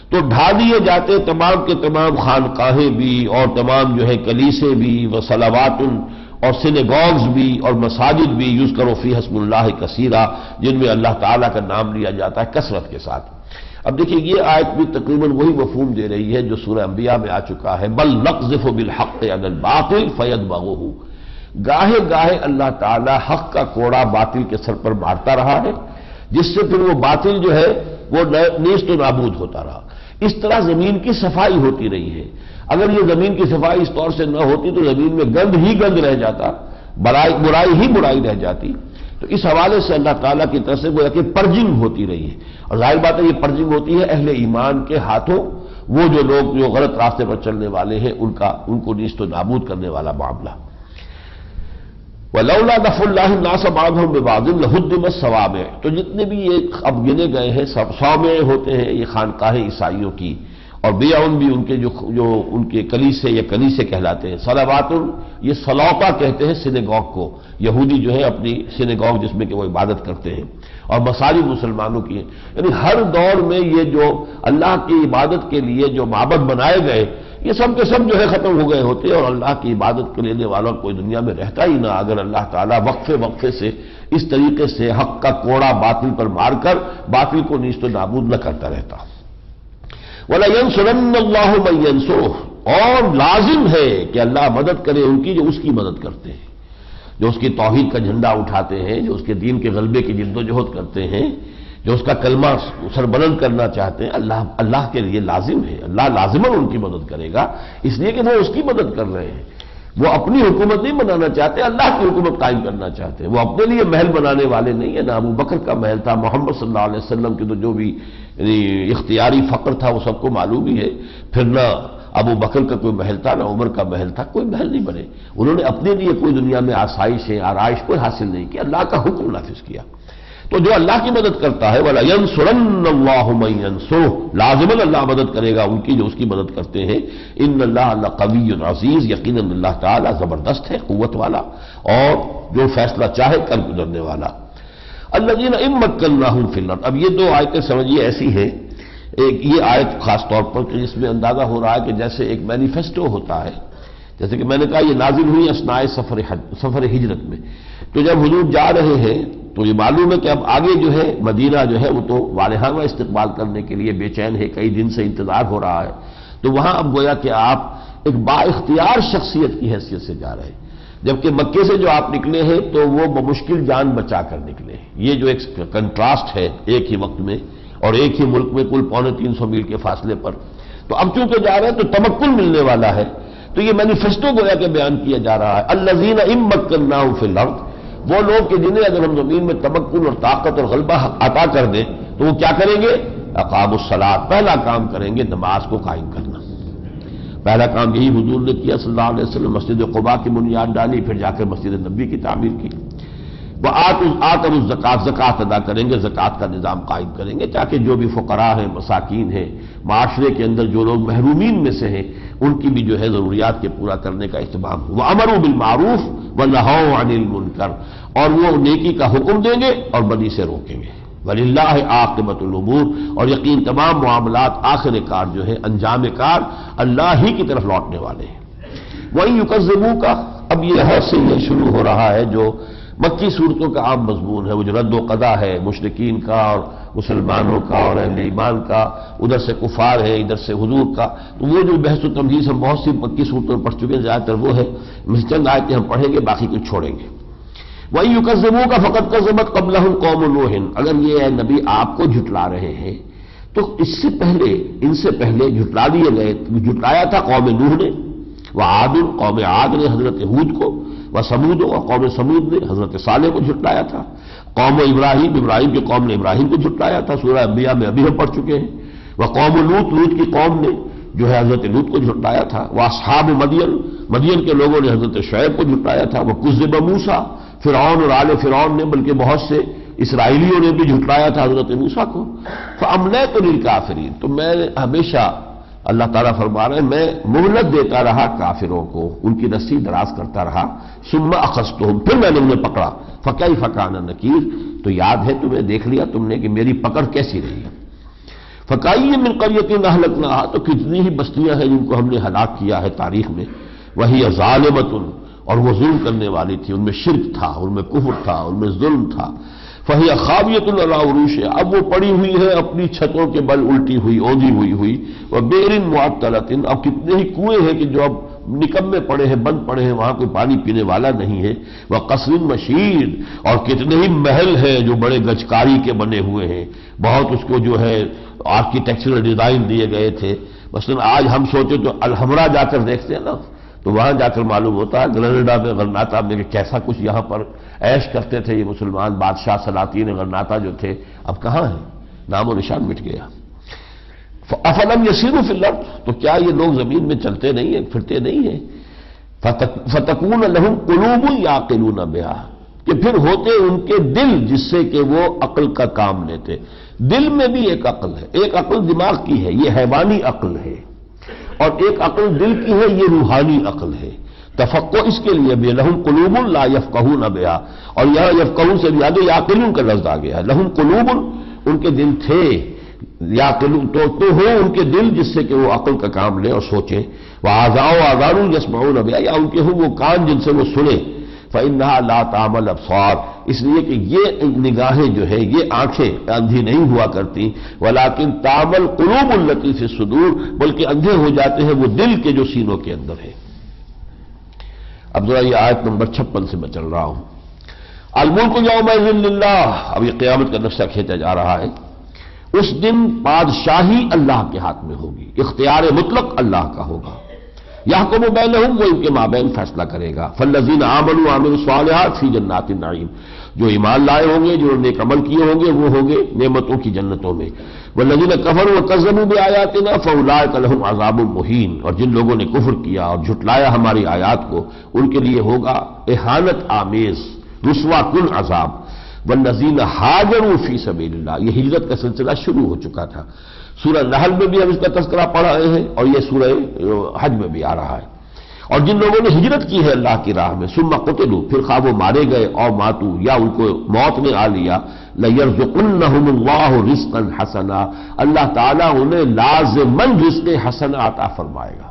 تو ڈھا دیے جاتے تمام کے تمام خانقاہیں بھی اور تمام جو ہے کلیسے بھی، وصلوات اور سینیگوگز بھی اور مساجد بھی، یذکر فیہا اسم اللہ کثیرا، جن میں اللہ تعالیٰ کا نام لیا جاتا ہے کثرت کے ساتھ۔ اب دیکھیے یہ آیت بھی تقریباً وہی مفہوم دے رہی ہے جو سورہ انبیاء میں آ چکا ہے، بل نقذف بالحق علی الباطل فیدمغہ، گاہے گاہے اللہ تعالیٰ حق کا کوڑا باطل کے سر پر مارتا رہا ہے، جس سے پھر وہ باطل جو ہے وہ نیست و نابود ہوتا رہا۔ اس طرح زمین کی صفائی ہوتی رہی ہے۔ اگر یہ زمین کی صفائی اس طور سے نہ ہوتی تو زمین میں گند ہی گند رہ جاتا، برائی ہی برائی رہ جاتی۔ تو اس حوالے سے اللہ تعالیٰ کی طرف سے گویا کہ پرجنگ ہوتی رہی ہے، اور ظاہر بات ہے یہ پرجنگ ہوتی ہے اہل ایمان کے ہاتھوں، وہ جو لوگ جو غلط راستے پر چلنے والے ہیں ان کو نیست و نابود کرنے والا معاملہ۔ وَلَوْلَا دَفْعُ اللَّهِ النَّاسَ بَعْضَهُم بِبَعْضٍ لَهُدِّمَتْ صَوَامِعُ، تو جتنے بھی یہ اب گنے گئے ہیں صوامع ہوتے ہیں یہ خانقاہیں عیسائیوں کی، اور بیعن بھی ان کے جو ان کے کلیسے یا کنیسے کہلاتے ہیں، صلوات یہ صلوطہ کہتے ہیں سینیگوگ کو، یہودی جو ہے اپنی سینیگوگ جس میں کہ وہ عبادت کرتے ہیں، اور مساجد مسلمانوں کی ہیں۔ یعنی ہر دور میں یہ جو اللہ کی عبادت کے لیے جو معبد بنائے گئے یہ سب کے سب جو ہے ختم ہو گئے ہوتے، اور اللہ کی عبادت کے لینے والا کوئی دنیا میں رہتا ہی نہ اگر اللہ تعالیٰ وقفے سے اس طریقے سے حق کا کوڑا باطل پر مار کر باطل کو نیست و نابود نہ کرتا رہتا۔ وَلَيَنْصُرَنَّ اللَّهُ مَن يَنْصُرُهُ، اور لازم ہے کہ اللہ مدد کرے ان کی جو اس کی مدد کرتے ہیں، جو اس کی توحید کا جھنڈا اٹھاتے ہیں، جو اس کے دین کے غلبے کی جدوجہد کرتے ہیں، جو اس کا کلمہ سربلند کرنا چاہتے ہیں، اللہ کے لیے لازم ہے، اللہ لازماً ان کی مدد کرے گا، اس لیے کہ وہ اس کی مدد کر رہے ہیں۔ وہ اپنی حکومت نہیں بنانا چاہتے، اللہ کی حکومت قائم کرنا چاہتے ہیں۔ وہ اپنے لیے محل بنانے والے نہیں ہیں، نہ ابو بکر کا محل تھا، محمد صلی اللہ علیہ وسلم کی تو جو بھی اختیاری فقر تھا وہ سب کو معلوم ہی ہے، پھر نہ ابو بکر کا کوئی محل تھا نہ عمر کا محل تھا، کوئی محل نہیں بنے۔ انہوں نے اپنے لیے کوئی دنیا میں آسائشیں آرائش کوئی حاصل نہیں کی، اللہ کا حکم نافذ کیا۔ تو جو اللہ کی مدد کرتا ہے وَلَا يَنْصُرَنَّ اللَّهُ مَن يَنْصُرُهُ، لازماً اللہ مدد کرے گا ان کی جو اس کی مدد کرتے ہیں۔ ان اللہ قوی عزیز، یقیناً اللہ تعالیٰ زبردست ہے، قوت والا، اور جو فیصلہ چاہے کر گزرنے والا۔ الذین ان مکناہم فی الارض، اب یہ دو آیتیں سمجھیے ایسی ہیں، ایک یہ آیت خاص طور پر کہ جس میں اندازہ ہو رہا ہے کہ جیسے ایک مینیفیسٹو ہوتا ہے، جیسے کہ میں نے کہا یہ نازل ہوئی اثناء سفر ہجرت میں، تو جب حضور جا رہے ہیں تو یہ معلوم ہے کہ اب آگے جو ہے مدینہ جو ہے وہ تو والہانہ استقبال کرنے کے لیے بے چین ہے، کئی دن سے انتظار ہو رہا ہے، تو وہاں اب گویا کہ آپ ایک با اختیار شخصیت کی حیثیت سے جا رہے ہیں، جبکہ مکے سے جو آپ نکلے ہیں تو وہ بمشکل جان بچا کر نکلے ہیں۔ یہ جو ایک کنٹراسٹ ہے ایک ہی وقت میں اور ایک ہی ملک میں کل 350 میل کے فاصلے پر، تو اب چونکہ جا رہے ہیں تو تمکن ملنے والا ہے، تو یہ مینیفیسٹو گویا کہ بیان کیا جا رہا ہے۔ الذین ان مکناہم فی الارض، وہ لوگ کہ جنہیں اگر ہم زمین میں تمکن اور طاقت اور غلبہ عطا کر دیں تو وہ کیا کریں گے؟ اقاموا الصلاۃ، پہلا کام کریں گے نماز کو قائم کرنا۔ پہلا کام یہی حضور نے کیا صلی اللہ علیہ وسلم، مسجد قباء کی بنیاد ڈالی، پھر جا کر مسجد نبوی کی تعمیر کی۔ وآتوا الزکوٰۃ، زکوٰۃ ادا کریں گے، زکوٰۃ کا نظام قائم کریں گے تاکہ جو بھی فقراء ہیں، مساکین ہیں، معاشرے کے اندر جو لوگ محرومین میں سے ہیں ان کی بھی جو ہے ضروریات کے پورا کرنے کا اہتمام ہو۔ وَأَمَرُوا بِالْمَعْرُوفِ وَنَهَوْا عَنِ الْمُنکَرِ، اور وہ نیکی کا حکم دیں گے اور بدی سے روکیں گے۔ وَلِلَّهِ عَاقِبَةُ الْأُمُورِ، اور یقین تمام معاملات آخر کار جو ہے انجام کار اللہ ہی کی طرف لوٹنے والے ہیں۔ وَإِن يُكَذِّبُوكَ، اب یہ سے یہ شروع ہو رہا ہے جو مکی صورتوں کا عام مضمون ہے، وہ جو رد و قضا ہے مشرکین کا اور مسلمانوں کا اور اہل ایمان کا، ادھر سے کفار ہے ادھر سے حضور کا، تو وہ جو بحث و تمہیز ہم بہت سی مکی صورتوں میں پڑھ چکے ہیں، زیادہ تر وہ ہے، چند آیتیں ہم پڑھیں گے باقی کچھ چھوڑیں گے۔ وَإِن يُكَذِّبُوكَ فَقَدْ كَذَّبَتْ قَبْلَهُمْ قَوْمُ نُوحٍ، اگر یہ اے نبی آپ کو جھٹلا رہے ہیں تو اس سے پہلے ان سے پہلے جھٹلا دیے گئے، جھٹلایا تھا قوم نوح نے، وعاد، قوم عاد نے حضرت ہود کو، وثمود، اور قوم سمود نے حضرت صالح کو جھٹلایا تھا، قوم ابراہیم کی قوم نے ابراہیم کو جھٹلایا تھا، سورہ انبیاء میں ابھی ہم پڑھ چکے ہیں، وقوم لوط کی قوم نے جو ہے حضرت لوط کو جھٹلایا تھا، واصحاب مدین کے لوگوں نے حضرت شعیب کو جھٹلایا تھا، وکذب موسیٰ، فرعون اور آل فرعون نے بلکہ بہت سے اسرائیلیوں نے بھی جھٹلایا تھا حضرت موسیٰ کو۔ فَأَمْلَيْتُ لِلْكَافِرِينَ، تو میں ہمیشہ اللہ تعالیٰ فرما رہے ہیں میں مہلت دیتا رہا کافروں کو، ان کی رسی دراز کرتا رہا، ثم اخذتهم، پھر میں نے انہیں پکڑا، فکیف کان نکیر، تو یاد ہے تمہیں، دیکھ لیا تم نے کہ میری پکڑ کیسی رہی۔ فکأی من قریۃ اہلکناھا، تو کتنی ہی بستیاں ہیں جن کو ہم نے ہلاک کیا ہے تاریخ میں، وہی ظالمۃ، اور وہ ظلم کرنے والی تھی، ان میں شرک تھا، ان میں کفر تھا، ان میں ظلم تھا، فہی خاویۃ علی عروشہا، اب وہ پڑی ہوئی ہے اپنی چھتوں کے بل، الٹی ہوئی اوندھی ہوئی، وہ بئر معطلۃ، اب کتنے ہی کنویں ہیں کہ جو اب نکمے پڑے ہیں، بند پڑے ہیں، وہاں کوئی پانی پینے والا نہیں ہے. وہ قصر مشید، اور کتنے ہی محل ہیں جو بڑے گچکاری کے بنے ہوئے ہیں، بہت اس کو جو ہے آرکیٹیکچرل ڈیزائن دیے گئے تھے. مثلا آج ہم سوچیں تو الحمرا جا کر دیکھتے ہیں نا، تو وہاں جا کر معلوم ہوتا ہے گرناڈا میں، غرناطہ میں، کہ کیسا کچھ یہاں پر عیش کرتے تھے یہ مسلمان بادشاہ سلاطین غرناطہ جو تھے، اب کہاں ہیں؟ نام و نشان مٹ گیا. افلم یسیروا فی الارض، تو کیا یہ لوگ زمین میں چلتے نہیں ہیں، پھرتے نہیں ہیں؟ فتکون لہم قلوب یعقلون بہا، کہ پھر ہوتے ان کے دل جس سے کہ وہ عقل کا کام لیتے. دل میں بھی ایک عقل ہے، ایک عقل دماغ کی ہے، یہ حیوانی عقل ہے، اور ایک عقل دل کی ہے، یہ روحانی عقل ہے. تفقہ اس کے لیے بھی لہم قلوب لا یفقہون بہا، اور یہاں یفقہون سے بھی آگے یعقلون کا لفظ آ گیا ہے. لہم قلوب، ان کے دل تھے، یعقلون تو ہو ان کے دل جس سے کہ وہ عقل کا کام لیں اور سوچیں. وآذان یسمعون بہا، یا ان کے ہوں وہ کان جن سے وہ سنیں. فإنها لا تعمى الأبصار، اس لیے کہ یہ نگاہیں جو ہے، یہ آنکھیں اندھی نہیں ہوا کرتی. ولكن تعمى القلوب التي في الصدور، بلکہ اندھے ہو جاتے ہیں وہ دل کے جو سینوں کے اندر ہے. اب ذرا یہ آیت نمبر 56 سے میں چل رہا ہوں. الملک یومئذ للہ، اب یہ قیامت کا نقشہ کھینچا جا رہا ہے. اس دن بادشاہی اللہ کے ہاتھ میں ہوگی، اختیار مطلق اللہ کا ہوگا. یحکم بینہم، وہ ان کے مابین فیصلہ کرے گا. فالذین آمنوا وعملوا الصالحات فی جنات النعیم، جو ایمان لائے ہوں گے، جو نیک عمل کیے ہوں گے، وہ ہوں گے نعمتوں کی جنتوں میں. والذین کفروا وکذبوا بآیاتنا فاولئک لہم عذاب مہین، اور جن لوگوں نے کفر کیا اور جھٹلایا ہماری آیات کو، ان کے لیے ہوگا اہانت آمیز رسوا کن عذاب. والذین ہاجروا فی سبیل اللہ، یہ ہجرت کا سلسلہ شروع ہو چکا تھا. سورہ نحل میں بھی ہم اس کا تذکرہ پڑھ رہے ہیں، اور یہ سورہ حج میں بھی آ رہا ہے. اور جن لوگوں نے ہجرت کی ہے اللہ کی راہ میں، ثم قتلوا، پھر خواہ وہ مارے گئے، اور ماتوا، یا ان کو موت نے آ لیا، لَيَرْزُقُنَّهُمُ اللَّهُ رِزْقًا حَسَنًا، اللہ تعالیٰ انہیں لازماً رزق حسن عطا فرمائے گا.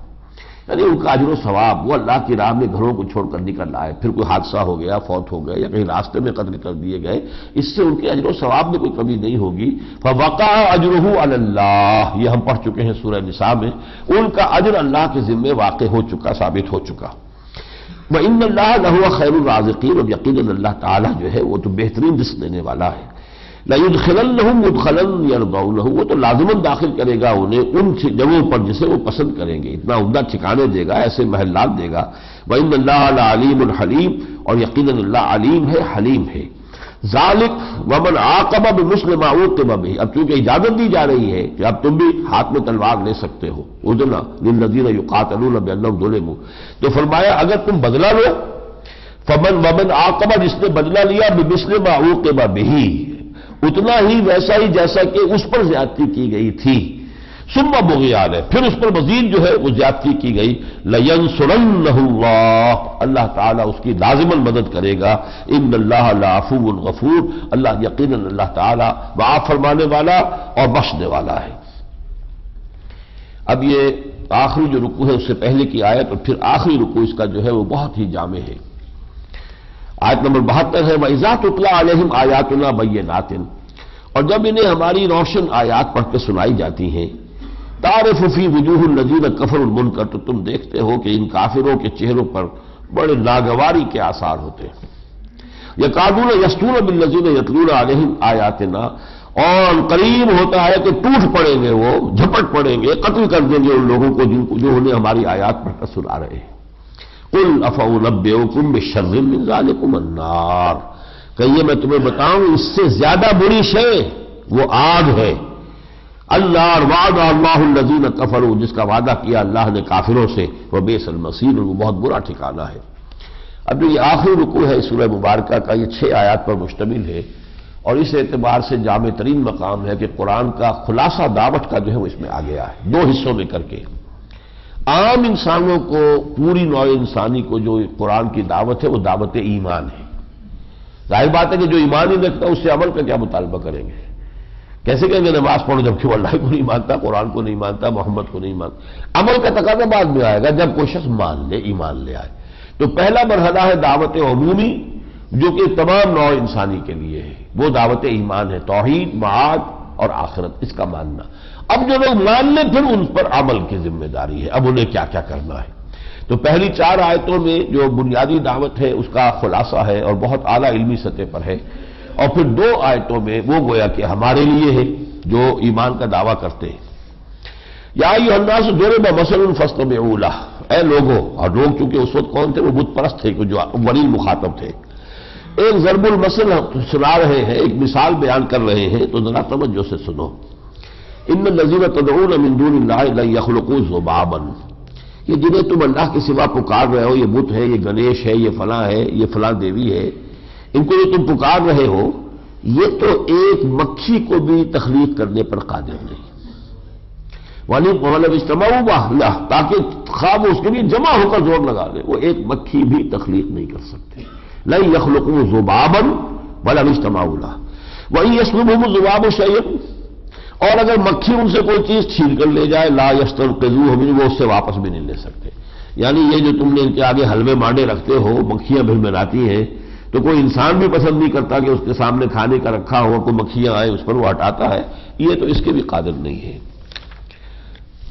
یعنی ان کا اجر و ثواب، وہ اللہ کی راہ میں گھروں کو چھوڑ کر نکل آئے، پھر کوئی حادثہ ہو گیا، فوت ہو گئے، یا کہیں راستے میں قتل کر دیے گئے، اس سے ان کے اجر و ثواب میں کوئی کمی نہیں ہوگی. فَوَقَعَ أَجْرُهُ عَلَى اللَّهِ، یہ ہم پڑھ چکے ہیں سورہ نساء میں، ان کا اجر اللہ کے ذمے واقع ہو چکا، ثابت ہو چکا. وَإِنَّ اللَّهَ لَهُوَ خَيْرُ الرَّازِقِينَ، اور یقیناً اللہ تعالیٰ جو ہے وہ تو بہترین رزق دینے والا ہے. لَيُدْخِلَنَّهُمْ مُدْخَلًا يَرْضَوْنَهُ، وہ تو لازماً داخل کرے گا انہیں ان جگہوں پر جسے وہ پسند کریں گے، اتنا عمدہ ٹھکانے دے گا، ایسے محلات دے گا. وَإِنَّ اللَّهَ لَعَلِيمٌ حَلِيمٌ، اور یقیناً اللہ علیم ہے، حلیم ہے. ذالک ومن عاقب بمثل ما عوقب به، اب چونکہ اجازت دی جا رہی ہے کہ اب تم بھی ہاتھ میں تلوار لے سکتے ہو. اذن للذین یقاتلون بانہم ظلموا، تو فرمایا اگر تم بدلہ لو، ومن عاقب، جس نے بدلہ لیا، بمثل ما عوقب به، اتنا ہی ویسا ہی جیسا کہ اس پر زیادتی کی گئی تھی. ثم بغی علیہ، پھر اس پر مزید جو ہے وہ زیادتی کی گئی. لینصرنہ اللہ، اللہ تعالیٰ اس کی لازماً مدد کرے گا. ان اللہ لعفو غفور، اللہ یقیناً اللہ تعالیٰ معاف فرمانے والا اور بخشنے والا ہے. اب یہ آخری جو رکوع ہے اس سے پہلے کی آیت اور پھر آخری رکوع اس کا جو ہے وہ بہت ہی جامع ہے. آیت نمبر 72 ہے، وَإِذَا تُتْلَىٰ عَلَيْهِمْ آيَاتُنَا بَيِّنَاتٍ، اور جب انہیں ہماری روشن آیات پڑھ کے سنائی جاتی ہیں، تَعْرِفُ فِي وُجُوهِ الَّذِينَ كَفَرُوا الْمُنكَرَ، تو تم دیکھتے ہو کہ ان کافروں کے چہروں پر بڑے ناگواری کے آثار ہوتے ہیں. يَكَادُونَ يَسْطُونَ بِالَّذِينَ يَتْلُونَ عَلَيْهِمْ آيَاتِنَا، اور قریب ہوتا ہے کہ ٹوٹ پڑیں گے، وہ جھپٹ پڑیں گے، قتل کر دیں گے ان لوگوں کو جو انہیں ہماری آیات پڑھ کر سنا رہے ہیں. قُلْ أَفَأُنَبِّئُكُم بِشَرٍّ مِّن ذَلِكُمُ النَّارُ، کہیے میں تمہیں بتاؤں اس سے زیادہ بری شے وہ آگ ہے. النار وعد اللہ الذین کفروا، جس کا وعدہ کیا اللہ نے کافروں سے، وبئس المصیر، وہ بہت برا ٹھکانہ ہے. اب جو یہ آخری رکوع ہے سورہ مبارکہ کا، یہ 6 آیات پر مشتمل ہے، اور اس اعتبار سے جامع ترین مقام ہے کہ قرآن کا خلاصہ دعوت کا جو ہے وہ اس میں آ گیا ہے 2 حصوں میں کر کے. عام انسانوں کو، پوری نوع انسانی کو جو قرآن کی دعوت ہے وہ دعوت ایمان ہے. ظاہر بات ہے کہ جو ایمان ہی رکھتا اس سے عمل کا کیا مطالبہ کریں گے؟ کیسے کہیں گے نماز پڑھو جبکہ وہ اللہ کو نہیں مانتا، قرآن کو نہیں مانتا، محمد کو نہیں مانتا؟ عمل کا تقاضا بعد میں آئے گا جب کوئی شخص مان لے، ایمان لے آئے. تو پہلا مرحلہ ہے دعوت عمومی، جو کہ تمام نوع انسانی کے لیے ہے، وہ دعوت ایمان ہے، توحید، معاد اور آخرت، اس کا ماننا. اب جو لوگ مان لیں پھر ان پر عمل کی ذمہ داری ہے، اب انہیں کیا کیا کرنا ہے. تو پہلی 4 آیتوں میں جو بنیادی دعوت ہے اس کا خلاصہ ہے اور بہت اعلیٰ علمی سطح پر ہے، اور پھر 2 آیتوں میں وہ گویا کہ ہمارے لیے ہے جو ایمان کا دعویٰ کرتے ہیں۔ یا ایھا الناس ضرب مثل فاستمعوا لہ، اے لوگوں، اور لوگ چونکہ اس وقت کون تھے؟ وہ بت پرست تھے جو اولین مخاطب تھے۔ ایک ضرب المثل سنا رہے ہیں، ایک مثال بیان کر رہے ہیں، تو ذرا توجہ سے سنو۔ ان الذین تدعون من دون اللہ لن یخلقوا ذبابا، یہ جنہیں تم اللہ کے سوا پکار رہے ہو، یہ بت ہے، یہ گنیش ہے، یہ فلاں ہے، یہ فلاں دیوی ہے، ان کو جو تم پکار رہے ہو، یہ تو ایک مکھی کو بھی تخلیق کرنے پر قادر نہیں۔ وَلَوِ اجْتَمَعُوا لَهُ، تاکہ خواب اس کے لیے جمع ہو کر زور لگا دے، وہ ایک مکھی بھی تخلیق نہیں کر سکتے۔ لَن يَخْلُقُوا ذُبَابًا وَلَوِ اجْتَمَعُوا لَهُ وَإِن يَسْلُبْهُمُ الذُّبَابُ شَيْئًا، اور اگر مکھی ان سے کوئی چیز چھین کر لے جائے، لا يستنقذوه منه، وہ اس سے واپس بھی نہیں لے سکتے۔ یعنی یہ جو تم نے ان کے آگے حلوے مانڈے رکھتے ہو، مکھیاں بھنبھناتی ہیں، تو کوئی انسان بھی پسند نہیں کرتا کہ اس کے سامنے کھانے کا رکھا ہوا کوئی مکھیاں آئے اس پر وہ ہٹاتا ہے، یہ تو اس کے بھی قادر نہیں ہے۔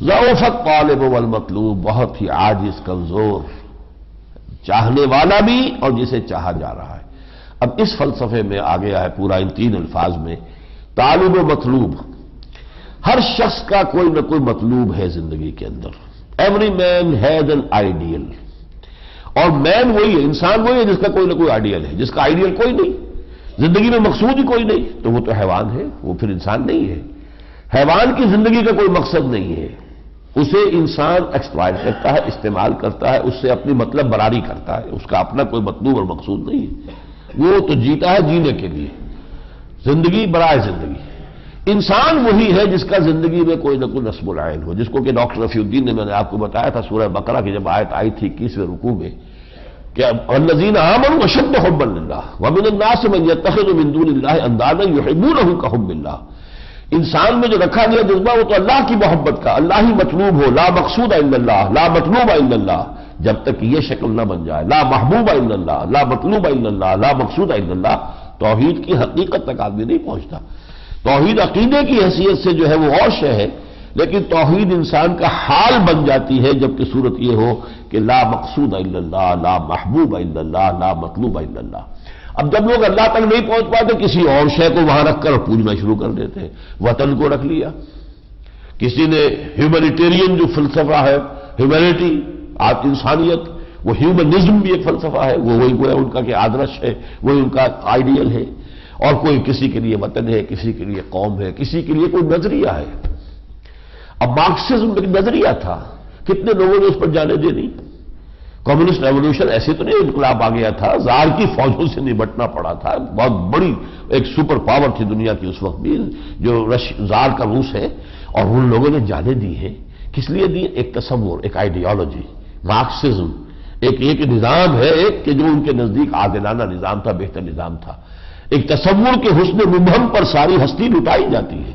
ضعف الطالب والمطلوب، بہت ہی عاجز، کمزور، چاہنے والا بھی اور جسے چاہا جا رہا ہے۔ اب اس فلسفے میں آ گیا ہے پورا ان 3 الفاظ میں، طالب و مطلوب۔ ہر شخص کا کوئی نہ کوئی مطلوب ہے زندگی کے اندر۔ Every man has an ideal, اور مین وہی ہے، انسان وہی ہے جس کا کوئی نہ کوئی آئیڈیل ہے، جس کا آئیڈیل کوئی نہیں، زندگی میں مقصود ہی کوئی نہیں، تو وہ تو حیوان ہے، وہ پھر انسان نہیں ہے۔ حیوان کی زندگی کا کوئی مقصد نہیں ہے، اسے انسان ایکسپلائٹ کرتا ہے، استعمال کرتا ہے، اس سے اپنی مطلب براری کرتا ہے، اس کا اپنا کوئی مطلوب اور مقصود نہیں ہے، وہ تو جیتا ہے جینے کے لیے، زندگی برائے زندگی۔ انسان وہی ہے جس کا زندگی میں کوئی نہ کوئی نصب العین ہو، جس کو کہ ڈاکٹر رفیع الدین نے، میں نے آپ کو بتایا تھا سورہ بقرہ کی جب آیت آئی تھی 21ویں رکوع میں، کہ الذین آمنوا اشد حبا للہ ومن الناس من یتخذ من دون اللہ اندادا یحبونہم کحب اللہ، انسان میں جو رکھا گیا جذبہ وہ تو اللہ کی محبت کا، اللہ ہی مطلوب ہو، لا مقصود الا اللہ، لا مطلوب الا اللہ، جب تک یہ شکل نہ بن جائے، لا محبوب الا اللہ، لا مطلوب الا اللہ، لا مقصود الا اللہ، توحید کی حقیقت تک آدمی نہیں پہنچتا۔ توحید عقیدے کی حیثیت سے جو ہے وہ اور شے ہے، لیکن توحید انسان کا حال بن جاتی ہے جبکہ صورت یہ ہو کہ لا مقصود الا اللہ، لا محبوب الا اللہ، لا مطلوب الا اللہ۔ اب جب لوگ اللہ تک نہیں پہنچ پاتے، کسی اور شے کو وہاں رکھ کر پوجنا شروع کر دیتے ہیں، وطن کو رکھ لیا، کسی نے ہیومینیٹیرین جو فلسفہ ہے، ہیومینٹی، انسانیت، وہ ہیومنزم بھی ایک فلسفہ ہے، وہ وہی ان کا کہ آدرش ہے، وہی ان کا آئیڈیل ہے، اور کوئی کسی کے لیے وطن ہے، کسی کے لیے قوم ہے، کسی کے لیے کوئی نظریہ ہے۔ اب مارکسزم ایک نظریہ تھا، کتنے لوگوں نے اس پر جانے دے دی۔ کمیونسٹ ریولوشن ایسے تو نہیں انقلاب آ گیا تھا، زار کی فوجوں سے نمٹنا پڑا تھا، بہت بڑی ایک سپر پاور تھی دنیا کی اس وقت بھی، جو زار کا روس ہے، اور ان لوگوں نے جانے دی ہیں، کس لیے دی؟ ایک تصور، ایک آئیڈیالوجی، مارکسزم ایک نظام ہے، ایک کہ جو ان کے نزدیک عادلانہ نظام تھا، بہتر نظام تھا، ایک تصور کے حسن مبہم پر ساری ہستی لٹائی جاتی ہے،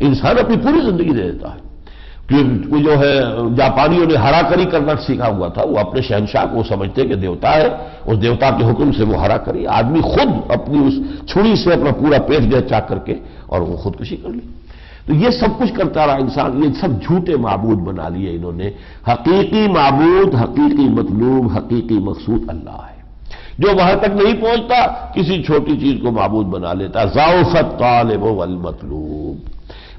انسان اپنی پوری زندگی دے دیتا ہے۔ وہ جو ہے جاپانیوں نے ہرا کری کرنا سیکھا ہوا تھا، وہ اپنے شہنشاہ کو سمجھتے کہ دیوتا ہے، اس دیوتا کے حکم سے وہ ہرا کری، آدمی خود اپنی اس چھری سے اپنا پورا پیٹ دے چاک کر کے اور وہ خودکشی کر لی۔ تو یہ سب کچھ کرتا رہا انسان، یہ سب جھوٹے معبود بنا لیے انہوں نے۔ حقیقی معبود، حقیقی مطلوب، حقیقی مقصود اللہ ہے، جو وہاں تک نہیں پہنچتا کسی چھوٹی چیز کو معبود بنا لیتا۔ ضعف الطالب والمطلوب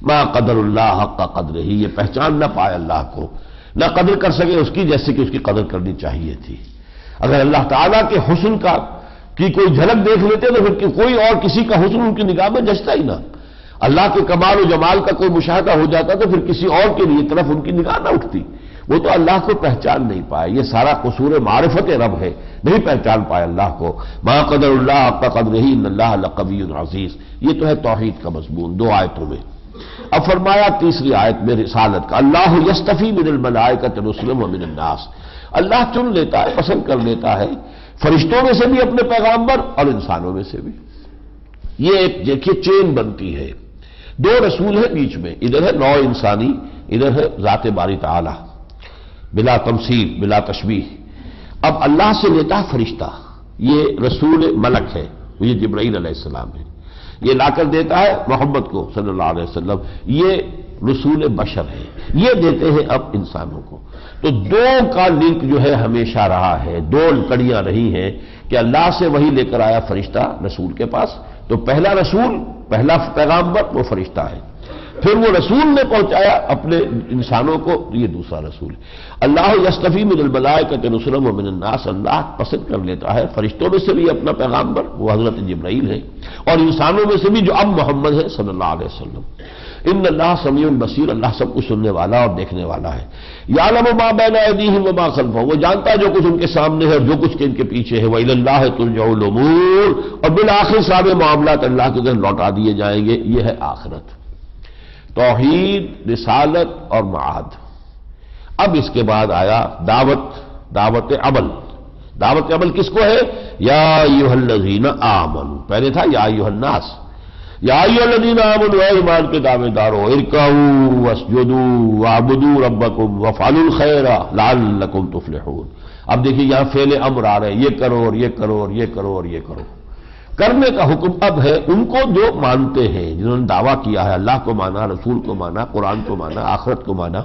ما قدر اللہ حق قدرہ، یہ پہچان نہ پائے اللہ کو، نہ قدر کر سکے اس کی جیسے کہ اس کی قدر کرنی چاہیے تھی۔ اگر اللہ تعالیٰ کے حسن کی کوئی جھلک دیکھ لیتے تو پھر کوئی اور کسی کا حسن ان کی نگاہ میں جچتا ہی نہ، اللہ کے کمال و جمال کا کوئی مشاہدہ ہو جاتا تو پھر کسی اور کے لیے طرف ان کی نگاہ نہ اٹھتی، وہ تو اللہ کو پہچان نہیں پائے۔ یہ سارا قصور معرفت رب ہے، نہیں پہچان پائے اللہ کو۔ ما قدر اللہ حق قدرہ ان اللہ لقوی عزیز، یہ تو ہے توحید کا مضمون 2 آیتوں میں۔ اب فرمایا تیسری آیت میں رسالت کا، اللہ یستفی من الملائکۃ رسلا ومن الناس، اللہ چن لیتا ہے، پسند کر لیتا ہے فرشتوں میں سے بھی اپنے پیغامبر اور انسانوں میں سے بھی۔ یہ ایک دیکھیے چین بنتی ہے، 2 رسول ہیں بیچ میں، ادھر ہے نوع انسانی، ادھر ہے ذات باری تعالی، بلا تمثیل بلا تشبیہ۔ اب اللہ سے لیتا ہے فرشتہ، یہ رسول ملک ہے، یہ جبرائیل علیہ السلام ہے، یہ لا کر دیتا ہے محمد کو صلی اللہ علیہ وسلم، یہ رسول بشر ہیں، یہ دیتے ہیں اب انسانوں کو۔ تو دو کا لنک جو ہے ہمیشہ رہا ہے، دو کڑیاں رہی ہیں کہ اللہ سے وہی لے کر آیا فرشتہ رسول کے پاس، تو پہلا رسول، پہلا پیغامبر وہ فرشتہ ہے، پھر وہ رسول نے پہنچایا اپنے انسانوں کو، یہ دوسرا رسول ہے۔ اللہ یصطفی من الملائکۃ رسلا ومن الناس، اللہ پسند کر لیتا ہے فرشتوں میں سے بھی اپنا پیغامبر، وہ حضرت جبرائیل ہے، اور انسانوں میں سے بھی جو اب محمد ہے صلی اللہ علیہ وسلم۔ ان اللہ سمیع بصیر، اللہ سب کچھ سننے والا اور دیکھنے والا ہے۔ یعلم ما بین ایدیہم وما خلفہم، وہ جانتا ہے جو کچھ ان کے سامنے ہے اور جو کچھ ان کے پیچھے ہے۔ وإلی اللہ ترجع الامور، اور بالآخر سارے معاملات اللہ کی طرف لوٹا دیے جائیں گے، یہ ہے آخرت۔ توحید، رسالت اور معاد۔ اب اس کے بعد آیا دعوت عمل۔ دعوت عمل کس کو ہے؟ یا ایھا الذین آمنوا، پہلے تھا یا ایھا الناس، یا ایھا الذین آمنوا، اے ایمان کے دعوے دارو، ارکعوا واسجدوا واعبدوا ربکم وافعلوا الخیر لعلکم تفلحون۔ اب دیکھیے یہاں فعل امر آ رہے ہیں، یہ کرو اور یہ کرو اور یہ کرو اور یہ کرو۔ کرنے کا حکم اب ہے ان کو جو مانتے ہیں، جنہوں نے دعویٰ کیا ہے، اللہ کو مانا، رسول کو مانا، قرآن کو مانا، آخرت کو مانا۔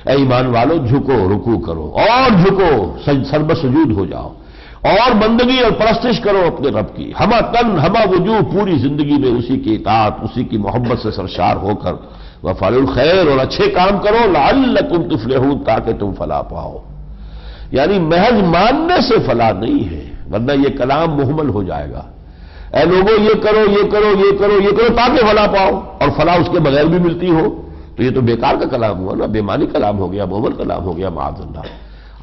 اے ایمان والو، جھکو، رکوع کرو اور جھکو، سربت سجود ہو جاؤ اور بندگی اور پرستش کرو اپنے رب کی، ہمہ تن ہمہ وجوہ، پوری زندگی میں اسی کی اطاعت، اسی کی محبت سے سرشار ہو کر، وفعلوا الخیر، اور اچھے کام کرو، لعلکم تفلحون، تاکہ تم فلاح پاؤ۔ یعنی محض ماننے سے فلاح نہیں ہے، ورنہ یہ کلام مہمل ہو جائے گا۔ اے لوگوں یہ کرو یہ کرو یہ کرو یہ کرو تاکہ فلاح پاؤ، اور فلاح اس کے بغیر بھی ملتی ہو، تو یہ تو بیکار کا کلام ہوا نا، بے معنی کلام ہو گیا، مہمل کلام ہو گیا، معاذ اللہ۔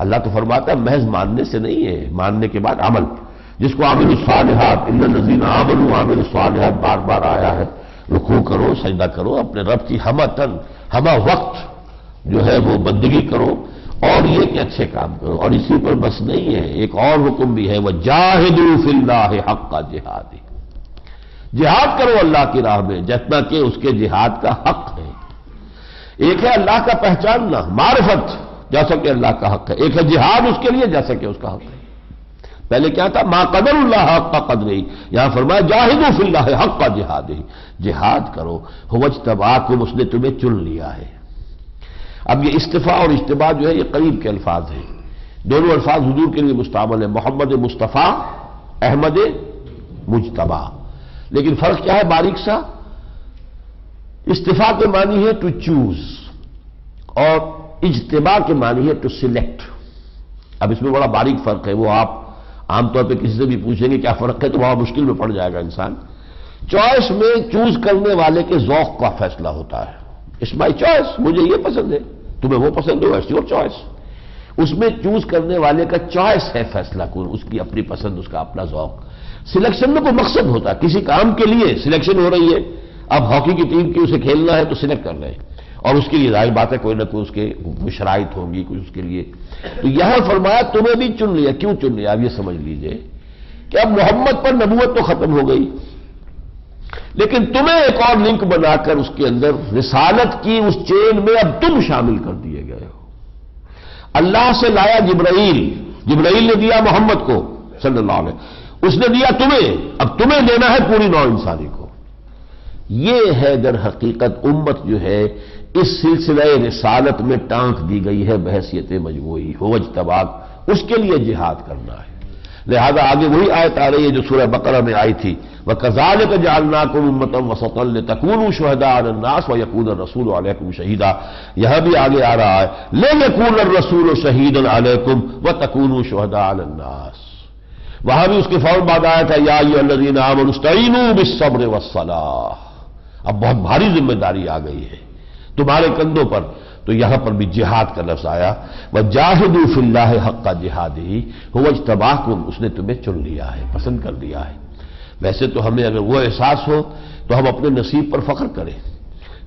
اللہ تو فرماتا ہے محض ماننے سے نہیں ہے، ماننے کے بعد عمل، جس کو عامل الصالحات، ان الذین آمنوا وعملوا الصالحات بار بار آیا ہے۔ رکوع کرو، سجدہ کرو، اپنے رب کی ہمہ تن ہمہ وقت جو ہے وہ بندگی کرو، اور یہ کہ اچھے کام کرو۔ اور اسی پر بس نہیں ہے، ایک اور حکم بھی ہے، وَجَاهِدُوا فِي اللَّهِ حَقَّ جِهَادِهِ، جہاد کرو اللہ کی راہ میں جتنا کہ اس کے جہاد کا حق ہے۔ ایک ہے اللہ کا پہچاننا، معرفت، جیسا کہ اللہ کا حق ہے، ایک ہے جہاد اس کے لیے جیسا کہ اس کا حق ہے۔ پہلے کیا تھا؟ ما قدر اللہ حق قدرہ، یہاں فرمایا جاہدوا فی اللہ حق جہادہ، جہاد کرو، هو اجتباکم، اس نے تمہیں چن لیا ہے۔ اب یہ استفاء اور اجتباء جو ہے یہ قریب کے الفاظ ہیں، دونوں الفاظ حضور کے لیے مستعمل ہیں، محمد مصطفیٰ، احمد مجتبیٰ، لیکن فرق کیا ہے باریک سا؟ استفاء کے معنی ہے ٹو چوز، اور اجتباء کے معنی ہے ٹو سلیکٹ۔ اب اس میں بڑا باریک فرق ہے، وہ آپ عام طور پہ کسی سے بھی پوچھیں گے کیا فرق ہے تو بڑا مشکل میں پڑ جائے گا انسان۔ چوائس میں چوز کرنے والے کے ذوق کا فیصلہ ہوتا ہے، اٹس مائی چوائس، مجھے یہ پسند ہے، تمہیں وہ پسند ہو، اٹس یور چوائس۔ اس میں چوز کرنے والے کا چوائس ہے فیصلہ کن، اس کی اپنی پسند، اس کا اپنا ذوق۔ سلیکشن میں کوئی مقصد ہوتا ہے، کسی کام کے لیے سلیکشن ہو رہی ہے، اب ہاکی کی ٹیم کی اسے کھیلنا ہے تو سلیکٹ کر رہے ہیں، اور اس کے لیے ظاہر بات ہے کوئی نہ کوئی اس کے شرائط ہوں گی، کوئی اس کے لیے۔ تو یہاں فرمایا تمہیں بھی چن لیا، کیوں چن لیا؟ اب یہ سمجھ لیجئے کہ اب محمد پر نبوت تو ختم ہو گئی، لیکن تمہیں ایک اور لنک بنا کر اس کے اندر رسالت کی اس چین میں اب تم شامل کر دیے گئے ہو۔ اللہ سے لایا جبرائیل نے دیا محمد کو صلی اللہ علیہ وسلم، اس نے دیا تمہیں، اب تمہیں دینا ہے پوری نوع انسانی کو۔ یہ ہے در حقیقت امت جو ہے اس سلسلہ رسالت میں ٹانک دی گئی ہے بحیثیت مجموعی، هو اجتباک، اس کے لیے جہاد کرنا ہے۔ لہذا آگے وہی آیت آ رہی ہے جو سورہ بقرہ میں آئی تھی، وَكَذَلِكَ جَعَلْنَاكُمْ أُمَّةً وَسَطًا لِتَكُونُوا شُهَدَاءَ عَلَى النَّاسِ وَيَكُونَ الرَّسُولُ عَلَيْكُمْ شَهِيدًا، یہاں بھی آگے آ رہا ہے لِيَكُونَ الرَّسُولُ شَهِيدًا عَلَيْكُمْ وَتَكُونُوا شُهَدَاءَ عَلَى النَّاسِ، وہاں بھی اس کے فوراً بعد آیا تھا یا ایھا الذین آمنوا استعینوا بالصبر والصلاۃ۔ اب بہت بھاری ذمہ داری آ گئی ہے تمہارے کندھوں پر، تو یہاں پر بھی جہاد کا لفظ آیا، وجاہدوا فی اللہ حق جہادہ، هو اجتباکم، اس نے تمہیں چن لیا ہے، پسند کر لیا ہے۔ ویسے تو ہمیں اگر وہ احساس ہو تو ہم اپنے نصیب پر فخر کریں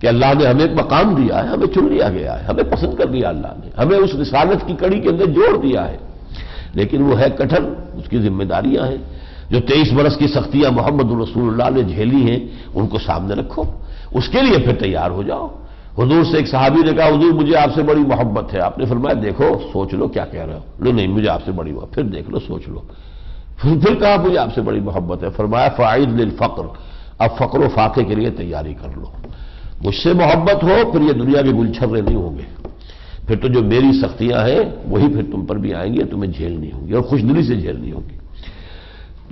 کہ اللہ نے ہمیں ایک مقام دیا ہے، ہمیں چن لیا گیا ہے، ہمیں پسند کر لیا اللہ نے، ہمیں اس رسالت کی کڑی کے اندر جوڑ دیا ہے۔ لیکن وہ ہے کٹھن، اس کی ذمہ داریاں ہیں، جو 23 برس کی سختیاں محمد رسول اللہ نے جھیلی ہیں ان کو سامنے رکھو، اس کے لیے پھر تیار ہو جاؤ۔ حضور سے ایک صحابی نے کہا حضور مجھے آپ سے بڑی محبت ہے، آپ نے فرمایا دیکھو سوچ لو کیا کہہ رہے ہو، نہیں مجھے آپ سے بڑی محبت، پھر دیکھ لو سوچ لو، پھر کہا مجھے آپ سے بڑی محبت ہے، فرمایا فاعد للفقر، اب فقر و فاقے کے لیے تیاری کر لو۔ مجھ سے محبت ہو پھر یہ دنیا کے گلچھرے نہیں ہوں گے، پھر تو جو میری سختیاں ہیں وہی پھر تم پر بھی آئیں گی، تمہیں جھیلنی ہوں گی اور خوش دلی سے جھیلنی ہوگی۔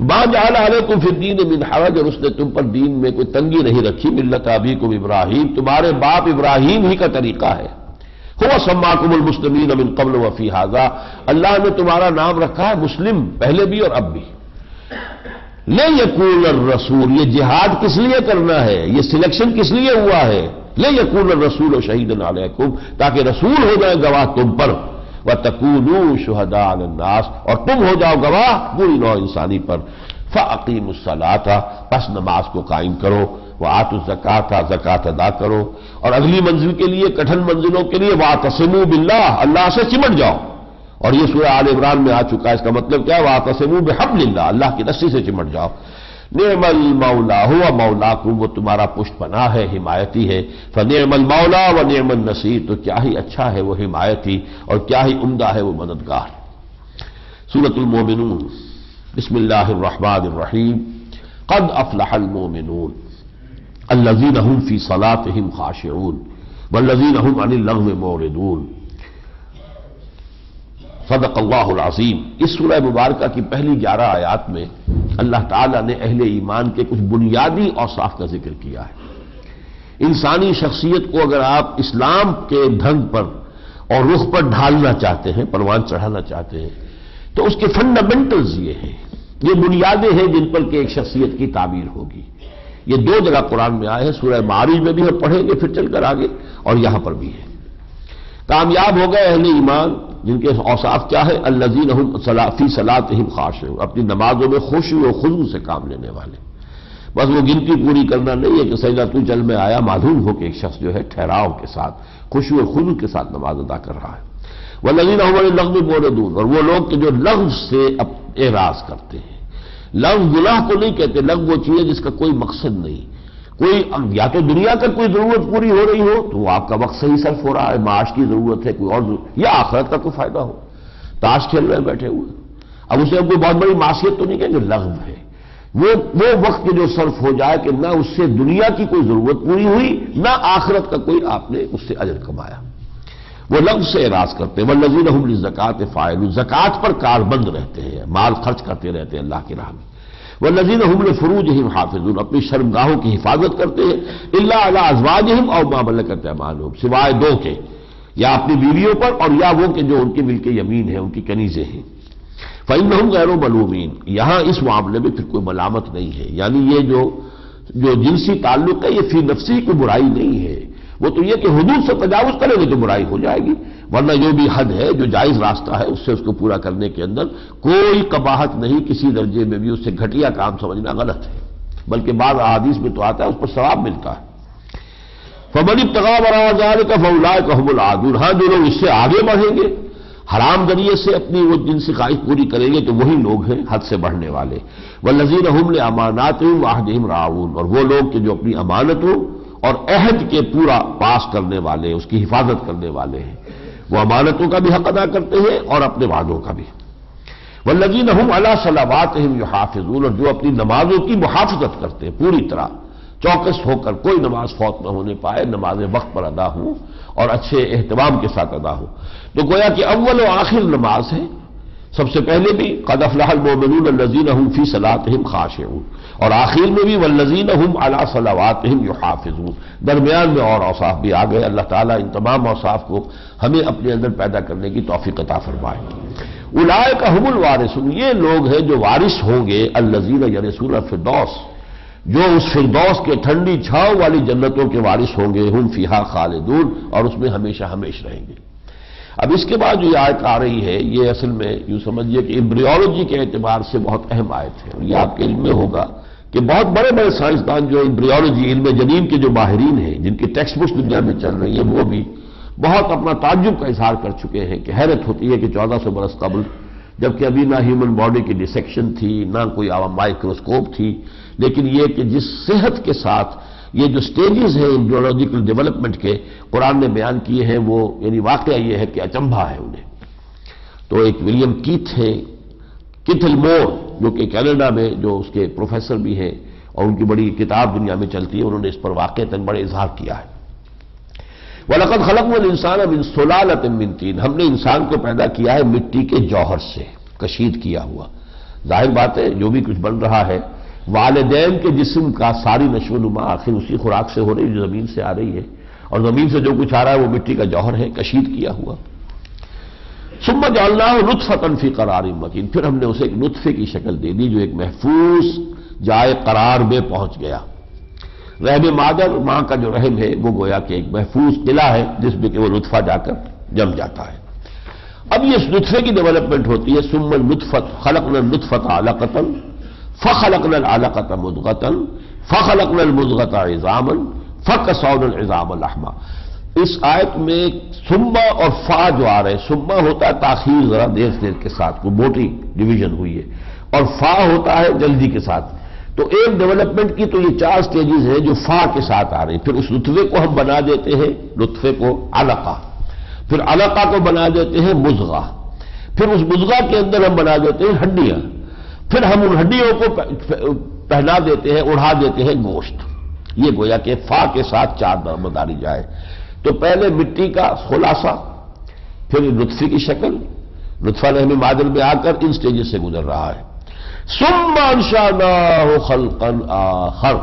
ما جعل علیکم فی الدین من حرج، اور اس نے تم پر دین میں کوئی تنگی نہیں رکھی، ملت ابیکم ابراہیم، تمہارے باپ ابراہیم ہی کا طریقہ ہے۔ هو سماکم المسلمین من قبل وفی ھذا، اللہ نے تمہارا نام رکھا ہے مسلم، پہلے بھی اور اب بھی۔ لیکون الرسول، یہ جہاد کس لیے کرنا ہے، یہ سلیکشن کس لیے ہوا ہے؟ لیکون الرسول شہیدا علیکم، تاکہ رسول ہو جائے گواہ تم پر، وتکونوا شہداء علی الناس، اور تم ہو جاؤ گواہ پوری نوع انسانی پر۔ فاقیموا الصلاۃ، پس نماز کو قائم کرو، وآتوا الزکاۃ، زکوٰۃ ادا کرو، اور اگلی منزل کے لیے، کٹھن منزلوں کے لیے واعتصموا باللہ، اللہ سے چمٹ جاؤ، اور یہ سورہ آل عمران میں آ چکا ہے۔ اس کا مطلب کیا ہے؟ واعتصموا بحبل اللہ، اللہ کی رسی سے چمٹ جاؤ۔ نعم المولا هو مولاکم، وہ تمہارا پشت پناہ ہے، حمایتی ہے۔ فنعم المولا ونعم النصیر، تو کیا ہی اچھا ہے وہ حمایتی اور کیا ہی عمدہ ہے وہ مددگار۔ سورۃ المومنون، بسم اللہ الرحمن الرحیم۔ قد افلح المومنون الذین هم فی صلاتهم خاشعون والذین هم عن اللغو معرضون۔ صدق اللہ العظیم۔ اس سورہ مبارکہ کی پہلی 11 آیات میں اللہ تعالیٰ نے اہل ایمان کے کچھ بنیادی اوصاف کا ذکر کیا ہے۔ انسانی شخصیت کو اگر آپ اسلام کے ڈھنگ پر اور رخ پر ڈھالنا چاہتے ہیں، پروان چڑھانا چاہتے ہیں، تو اس کے فنڈامنٹلز یہ ہیں، یہ بنیادیں ہیں جن پر کہ ایک شخصیت کی تعبیر ہوگی۔ یہ 2 جگہ قرآن میں آئے ہیں، سورہ معارج میں بھی ہم پڑھیں گے پھر چل کر آگے، اور یہاں پر بھی ہے۔ کامیاب ہو گئے اہل ایمان جن کے اوصاف کیا ہے؟ الذین هم فی صلاتهم خاشعون، اپنی نمازوں میں خشوع و خضوع سے کام لینے والے۔ بس وہ گنتی پوری کرنا نہیں ہے کہ سجدہ تو جل میں آیا، معلوم ہو کہ ایک شخص جو ہے ٹھہراؤ کے ساتھ، خشوع و خضوع کے ساتھ نماز ادا کر رہا ہے۔ والذین هم عن اللغو معرضون، اور وہ لوگ کہ جو لغو سے اعراض کرتے ہیں۔ لغو گناہ کو نہیں کہتے، لغو وہ چیز ہے جس کا کوئی مقصد نہیں، کوئی یا تو دنیا کا کوئی ضرورت پوری ہو رہی ہو تو وہ آپ کا وقت صحیح صرف ہو رہا ہے، معاش کی ضرورت ہے، کوئی اور ضرورت، یا آخرت کا کوئی فائدہ ہو، تاش کھیل رہے بیٹھے ہوئے، اب اسے ہم کوئی بہت بڑی معصیت تو نہیں کہیں گے، لغو ہے وہ وقت جو صرف ہو جائے کہ نہ اس سے دنیا کی کوئی ضرورت پوری ہوئی، نہ آخرت کا کوئی آپ نے اس سے اجر کمایا، وہ لغو سے اعراض کرتے ہیں۔ والذین هم للزکاۃ فاعلون، زکوٰۃ پر کاربند رہتے ہیں، مال خرچ کرتے رہتے ہیں اللہ کی راہ میں۔ والذین هم لفروجهم حافظون، اپنی شرمگاہوں کی حفاظت کرتے ہیں، الا علی ازواجہم او ما ملکت ایمانہم، سوائے 2 کے، یا اپنی بیویوں پر اور یا وہ کہ جو ان کی ملک یمین ہے، ان کی کنیزیں ہیں۔ فإنہم غیر ملومین، یہاں اس معاملے میں پھر کوئی ملامت نہیں ہے، یعنی یہ جو جنسی تعلق ہے یہ فی نفسی کوئی برائی نہیں ہے، وہ تو یہ کہ حدود سے تجاوز کرے گے تو برائی ہو جائے گی، ورنہ جو بھی حد ہے، جو جائز راستہ ہے، اس سے اس کو پورا کرنے کے اندر کوئی قباحت نہیں، کسی درجے میں بھی اس سے گھٹیا کام سمجھنا غلط ہے، بلکہ بعض احادیث میں تو آتا ہے اس پر ثواب ملتا ہے۔ فمن ابتغى وراء ذلك فاولئك هم العادون، ہاں جو لوگ اس سے آگے بڑھیں گے، حرام ذریعے سے اپنی وہ جنسی خواہش پوری کریں گے، تو وہی لوگ ہیں حد سے بڑھنے والے۔ والذین هم لاماناتهم وعهدهم راعون، اور وہ لوگ کہ جو اپنی امانتوں اور عہد کے پورا پاس کرنے والے، اس کی حفاظت کرنے والے ہیں، وہ امانتوں کا بھی حق ادا کرتے ہیں اور اپنے وعدوں کا بھی۔ والذین هم علی صلواتهم یحافظون، اور جو اپنی نمازوں کی محافظت کرتے ہیں، پوری طرح چوکس ہو کر کوئی نماز فوت نہ ہونے پائے، نمازیں وقت پر ادا ہوں اور اچھے اہتمام کے ساتھ ادا ہوں۔ تو گویا کہ اول و آخر نماز ہے، سب سے پہلے بھی قد افلح المؤمنون الذین هم فی صلاتهم خاشعون، اور آخر میں بھی والذین هم علی صلواتهم یحافظون، درمیان میں اور اوصاف بھی آ گئے۔ اللہ تعالیٰ ان تمام اوصاف کو ہمیں اپنے اندر پیدا کرنے کی توفیق عطا فرمائے۔ اولئک هم الوارثون، یہ لوگ ہیں جو وارث ہوں گے، الذین یرثون الفردوس، جو اس فردوس کے ٹھنڈی چھاؤں والی جنتوں کے وارث ہوں گے، ہم فیہا خالدون، اور اس میں ہمیشہ ہمیشہ رہیں گے۔ اب اس کے بعد جو یہ آیت آ رہی ہے، یہ اصل میں یوں سمجھیے کہ ایمبریولوجی کے اعتبار سے بہت اہم آیت ہے، اور یہ آپ کے علم میں ہوگا کہ بہت بڑے بڑے سائنسدان جو ایمبریولوجی، علم جنین کے جو ماہرین ہیں، جن کی ٹیکسٹ بکس دنیا میں چل رہی ہیں، وہ بھی بہت اپنا تعجب کا اظہار کر چکے ہیں کہ حیرت ہوتی ہے کہ 1400 برس قبل، جبکہ ابھی نہ ہیومن باڈی کی ڈسیکشن تھی، نہ کوئی مائکروسکوپ تھی، لیکن یہ کہ جس صحت کے ساتھ یہ جو سٹیجز ہیں ایمبریولوجیکل ڈیولپمنٹ کے قرآن نے بیان کیے ہیں، وہ یعنی واقعہ یہ ہے کہ اچنبھا ہے انہیں۔ تو ایک ولیم کیتھل مور جو کہ کینیڈا میں جو اس کے پروفیسر بھی ہیں اور ان کی بڑی کتاب دنیا میں چلتی ہے، انہوں نے اس پر واقعتاً بڑے اظہار کیا ہے۔ وَلَقَدْ خَلَقْنَا الْإِنسَانَ مِنْ سُلَالَةٍ مِّن طِينٍ، ہم نے انسان کو پیدا کیا ہے مٹی کے جوہر سے، کشید کیا ہوا۔ ظاہر بات ہے جو بھی کچھ بن رہا ہے والدین کے جسم کا ساری نشو و نما آخر اسی خوراک سے ہو رہی ہے جو زمین سے آ رہی ہے، اور زمین سے جو کچھ آ رہا ہے وہ مٹی کا جوہر ہے، کشید کیا ہوا۔ ثم جعلناہ نطفۃ فی قرار مکین، پھر ہم نے اسے ایک نطفے کی شکل دے دی جو ایک محفوظ جائے قرار میں پہنچ گیا۔ رحم مادر، ماں کا جو رحم ہے وہ گویا کہ ایک محفوظ قلعہ ہے جس میں کہ وہ نطفہ جا کر جم جاتا ہے۔ اب یہ اس نطفے کی ڈیولپمنٹ ہوتی ہے، ثم النطفۃ خلقنا النطفۃ علقۃ فخلقنا العلقۃ مضغۃ فخلقنا المضغۃ عظاما فکسونا العظام لحما۔ اس آیت میں ثم اور فا جو آ رہے، ثم ہوتا ہے تاخیر ذرا دیر کے ساتھ، کو موٹی ڈویژن ہوئی ہے، اور فا ہوتا ہے جلدی کے ساتھ۔ تو ایک ڈیولپمنٹ کی تو یہ 4 سٹیجز ہیں جو فا کے ساتھ آ رہی ہیں۔ پھر اس نطفے کو ہم بنا دیتے ہیں، نطفے کو علقہ، پھر علقہ کو بنا دیتے ہیں مضغہ، پھر اس مضغہ کے اندر ہم بنا دیتے ہیں ہڈیاں، پھر ہم ان ہڈیوں کو پہنا دیتے ہیں، اڑا دیتے ہیں گوشت۔ یہ گویا کہ فا کے ساتھ 4 مداری جائے۔ تو پہلے مٹی کا خلاصہ، پھر نطفے کی شکل، نطفہ رحم مادر میں آ کر ان سٹیجز سے گزر رہا ہے۔ ثم انشأناہ خلقا آخر،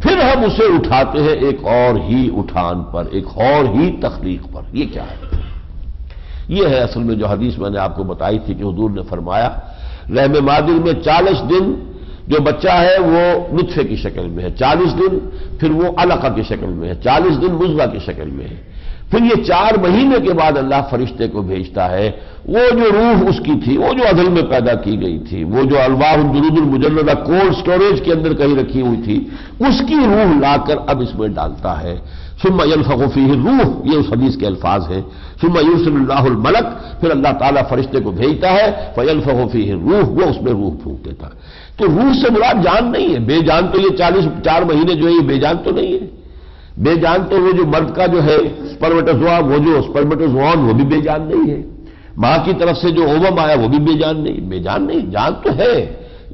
پھر ہم اسے اٹھاتے ہیں ایک اور ہی اٹھان پر، ایک اور ہی تخلیق پر۔ یہ کیا ہے؟ یہ ہے اصل میں جو حدیث میں نے آپ کو بتائی تھی کہ حضور نے فرمایا رحم مادر میں 40 دن جو بچہ ہے وہ نطفے کی شکل میں ہے، 40 دن پھر وہ علقہ کی شکل میں ہے، 40 دن مضغہ کی شکل میں ہے، پھر یہ 4 مہینے کے بعد اللہ فرشتے کو بھیجتا ہے، وہ جو روح اس کی تھی، وہ جو عدل میں پیدا کی گئی تھی، وہ جو الواح الجلود المجلدہ کولڈ سٹوریج کے اندر کہیں رکھی ہوئی تھی، اس کی روح لا کر اب اس میں ڈالتا ہے۔ ثم ينفخ فيه الروح، یہ اس حدیث کے الفاظ ہیں۔ ثم يرسل اللہ الملک، پھر اللہ تعالیٰ فرشتے کو بھیجتا ہے، فينفخ فيه الروح، وہ اس میں روح پھونک دیتا ہے۔ تو روح سے مراد جان نہیں ہے، بے جان تو یہ 4 مہینے جو ہے یہ بے جان تو نہیں ہے۔ بے جان تو وہ جو مرد کا جو ہے سپرمیٹوزوا، وہ جو سپرمیٹوزوان وہ بھی بے جان نہیں ہے، ماں کی طرف سے جو اووم آیا وہ بھی بے جان نہیں، بے جان نہیں، جان تو ہے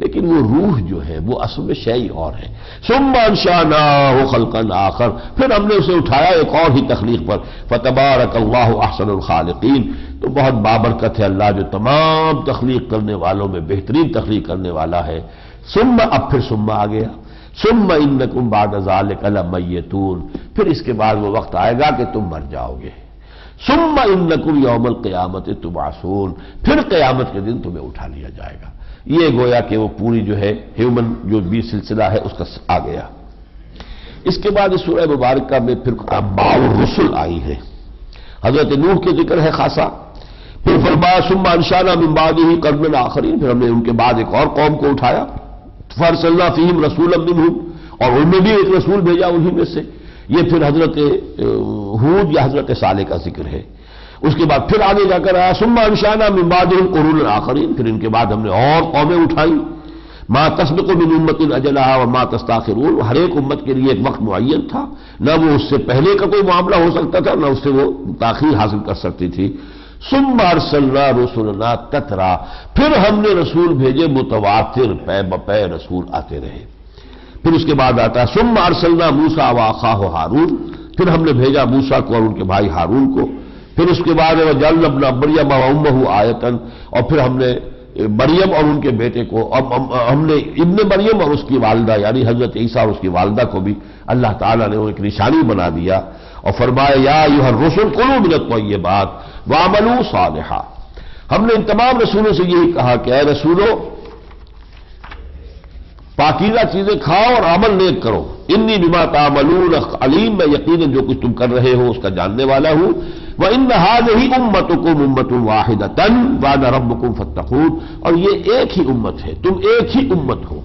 لیکن وہ روح جو ہے وہ اصل میں شیء اور ہے۔ ثم انشأناہ خلقا آخر، پھر ہم نے اسے اٹھایا ایک اور ہی تخلیق پر۔ فتبارک اللہ احسن الخالقین، تو بہت بابرکت ہے اللہ جو تمام تخلیق کرنے والوں میں بہترین تخلیق کرنے والا ہے۔ ثم، اب پھر ثم آ گیا، ثم انکم بعد ذلک لمیتون، پھر اس کے بعد وہ وقت آئے گا کہ تم مر جاؤ گے۔ ثم انکم یوم القیامت تبعثون، پھر قیامت کے دن تمہیں اٹھا لیا جائے گا۔ یہ گویا کہ وہ پوری جو ہے ہیومن جو بھی سلسلہ ہے اس کا آ گیا۔ اس کے بعد اس سورہ مبارکہ میں پھر انباء الرسل آئی ہے، حضرت نوح کے ذکر ہے خاصا، پھر فرمایا ثم انشأنا من بعدہ قرنا آخرین، پھر ہم نے ان کے بعد ایک اور قوم کو اٹھایا، فارسلنا فیہم رسولا منہم، اور ان میں بھی ایک رسول بھیجا انہی میں سے۔ یہ پھر حضرت ہود یا حضرت صالح کا ذکر ہے۔ اس کے بعد پھر آگے جا کر آیا ثم انشأنا من بعدہم قرونا آخرین، پھر ان کے بعد ہم نے اور قومیں اٹھائی، ما تسبق من امت اجلہا وما تستاخرون، ہر ایک امت کے لیے ایک وقت معین تھا، نہ وہ اس سے پہلے کا کوئی معاملہ ہو سکتا تھا نہ اس سے وہ تاخیر حاصل کر سکتی تھی۔ ثم ارسلنا رسلنا تترا، پھر ہم نے رسول بھیجے متواتر، پے بپے رسول آتے رہے۔ پھر اس کے بعد آتا ہے ثم ارسلنا موسیٰ واخاہ ہارون، پھر ہم نے بھیجا موسیٰ کو اور ان کے بھائی ہارون کو۔ پھر اس کے بعد وجعلنا ابن مریم وامہ آیۃ، اور پھر ہم نے مریم اور ان کے بیٹے کو، ہم نے ابن مریم اور اس کی والدہ یعنی حضرت عیسیٰ اور اس کی والدہ کو بھی اللہ تعالیٰ نے وہ ایک نشانی بنا دیا، اور فرمایا یا ایھا الرسل کلوا من الطیبات واعملوا صالحا۔ ہم نے ان تمام رسولوں سے یہی کہا کہ اے رسولو پاکیزہ چیزیں کھاؤ اور عمل نیک کرو، انی بما تعملون علیم، میں یقیناً جو کچھ تم کر رہے ہو اس کا جاننے والا ہوں۔ وَإِنَّ هَٰذِهِ أُمَّتُكُمْ أُمَّةٌ وَاحِدَةً وَأَنَا رَبُّكُمْ فَاتَّقُونِ، اور یہ ایک ہی امت ہے، تم ایک ہی امت ہو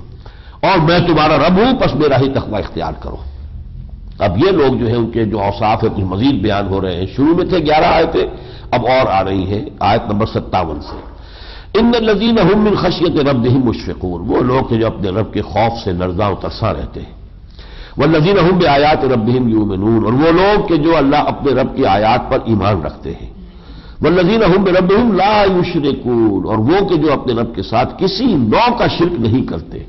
اور میں تمہارا رب ہوں، پس میرا ہی تقوی اختیار کرو۔ اب یہ لوگ جو ہیں ان کے جو اوصاف ہے کچھ مزید بیان ہو رہے ہیں، شروع میں تھے 11 آیتیں، اب اور آ رہی ہے آیت نمبر 57 سے۔ ان الذین هم من خشیۃ ربهم مشفقون، وہ لوگ جو اپنے رب کے خوف سے لرزاں و ترساں رہتے ہیں۔ والذین هم بآیات ربهم یؤمنون، اور وہ لوگ کہ جو اللہ اپنے رب کی آیات پر ایمان رکھتے ہیں۔ والذین هم بربهم لا یشرکون، اور وہ کہ جو اپنے رب کے ساتھ کسی نوع کا شرک نہیں کرتے۔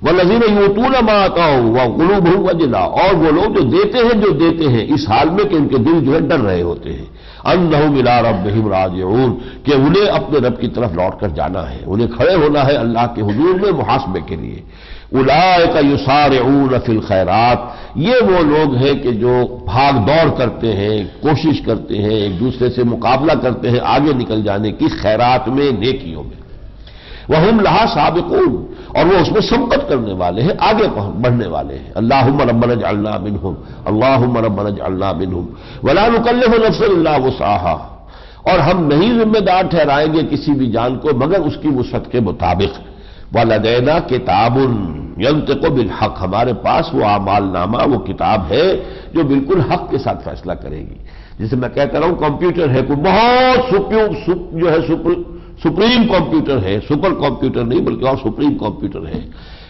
والذین یؤتون ما آتاؤ وقلوبہم وجلہ، اور وہ لوگ جو دیتے ہیں اس حال میں کہ ان کے دل جو ہے ڈر رہے ہوتے ہیں، انہم الی ربہم راجعون، کہ انہیں اپنے رب کی طرف لوٹ کر جانا ہے، انہیں کھڑے ہونا ہے اللہ کے حضور میں محاسبے کے لیے۔ اولئک یسارعون فی الخیرات، یہ وہ لوگ ہیں کہ جو بھاگ دوڑ کرتے ہیں، کوشش کرتے ہیں، ایک دوسرے سے مقابلہ کرتے ہیں آگے نکل جانے کی، خیرات میں، نیکیوں میں۔ وَهُمْ لَهَا سَابِقُونَ، اور وہ اس میں سبقت کرنے والے ہیں، آگے بڑھنے والے ہیں۔ اللہم ربنا اجعلنا منہم، اللہم ربنا اجعلنا منہم، وَلَا نُكَلِّفُ نَفْسًا إِلَّا وُسْعَهَا، اور ہم نہیں ذمہ دار ٹھہرائیں گے کسی بھی جان کو مگر اس کی وسعت کے مطابق۔ وَلَدَيْنَا كِتَابٌ يَنطِقُ بِالْحَقِّ، ہمارے پاس وہ اعمال نامہ، وہ کتاب ہے جو بالکل حق کے ساتھ فیصلہ کرے گی۔ جسے میں کہتا رہا ہوں کمپیوٹر ہے، کوئی بہت سپریم کمپیوٹر ہے، سپر کمپیوٹر نہیں بلکہ اور سپریم کمپیوٹر ہے،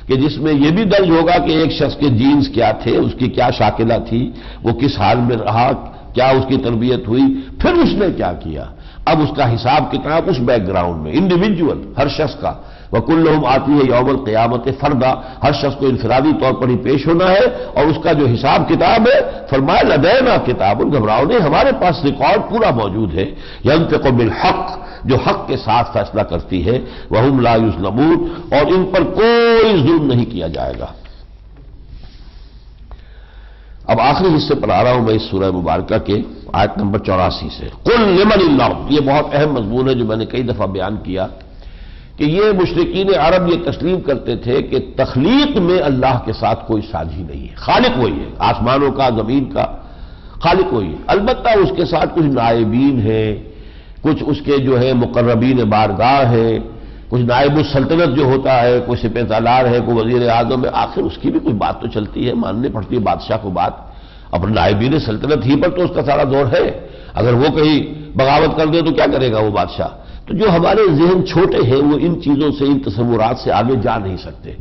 کہ جس میں یہ بھی درج ہوگا کہ ایک شخص کے جینز کیا تھے، اس کی کیا شاکلہ تھی، وہ کس حال میں رہا، کیا اس کی تربیت ہوئی، پھر اس نے کیا کیا۔ اب اس کا حساب کتاب اس بیک گراؤنڈ میں انڈیویجول ہر شخص کا، وَكُلُّهُمْ آتِيهِ يَوْمَ الْقِيَامَةِ فَرْدًا، ہر شخص کو انفرادی طور پر ہی پیش ہونا ہے، اور اس کا جو حساب کتاب ہے فرمایا لدینا کتاب، گھبراؤ نہیں، ہمارے پاس ریکارڈ پورا موجود ہے، يَنطِقُ بِالْحَقِّ، جو حق کے ساتھ فیصلہ کرتی ہے، وَهُمْ لَا يُظْلَمُونَ، اور ان پر کوئی ظلم نہیں کیا جائے گا۔ اب آخری حصے پر آ رہا ہوں میں اس سورہ مبارکہ کے آیت نمبر 84 سے۔ قُلْ لِمَنِ اللَّهُ، یہ بہت اہم مضمون ہے جو میں نے کئی دفعہ بیان کیا کہ یہ مشرکین عرب یہ تسلیم کرتے تھے کہ تخلیق میں اللہ کے ساتھ کوئی ساجی نہیں ہے، خالق وہی ہے، آسمانوں کا، زمین کا خالق وہی ہے، البتہ اس کے ساتھ کچھ نائبین ہیں، کچھ اس کے جو ہے مقربین بارگاہ ہے، کچھ نائب السلطنت جو ہوتا ہے، کوئی سپہ سالار ہے، کوئی وزیر اعظم ہے، آخر اس کی بھی کوئی بات تو چلتی ہے، ماننی پڑتی ہے بادشاہ کو بات، اپنے نائبین سلطنت ہی پر تو اس کا سارا دور ہے، اگر وہ کہیں بغاوت کر دے تو کیا کرے گا وہ بادشاہ؟ تو جو ہمارے ذہن چھوٹے ہیں وہ ان چیزوں سے، ان تصورات سے آگے جا نہیں سکتے۔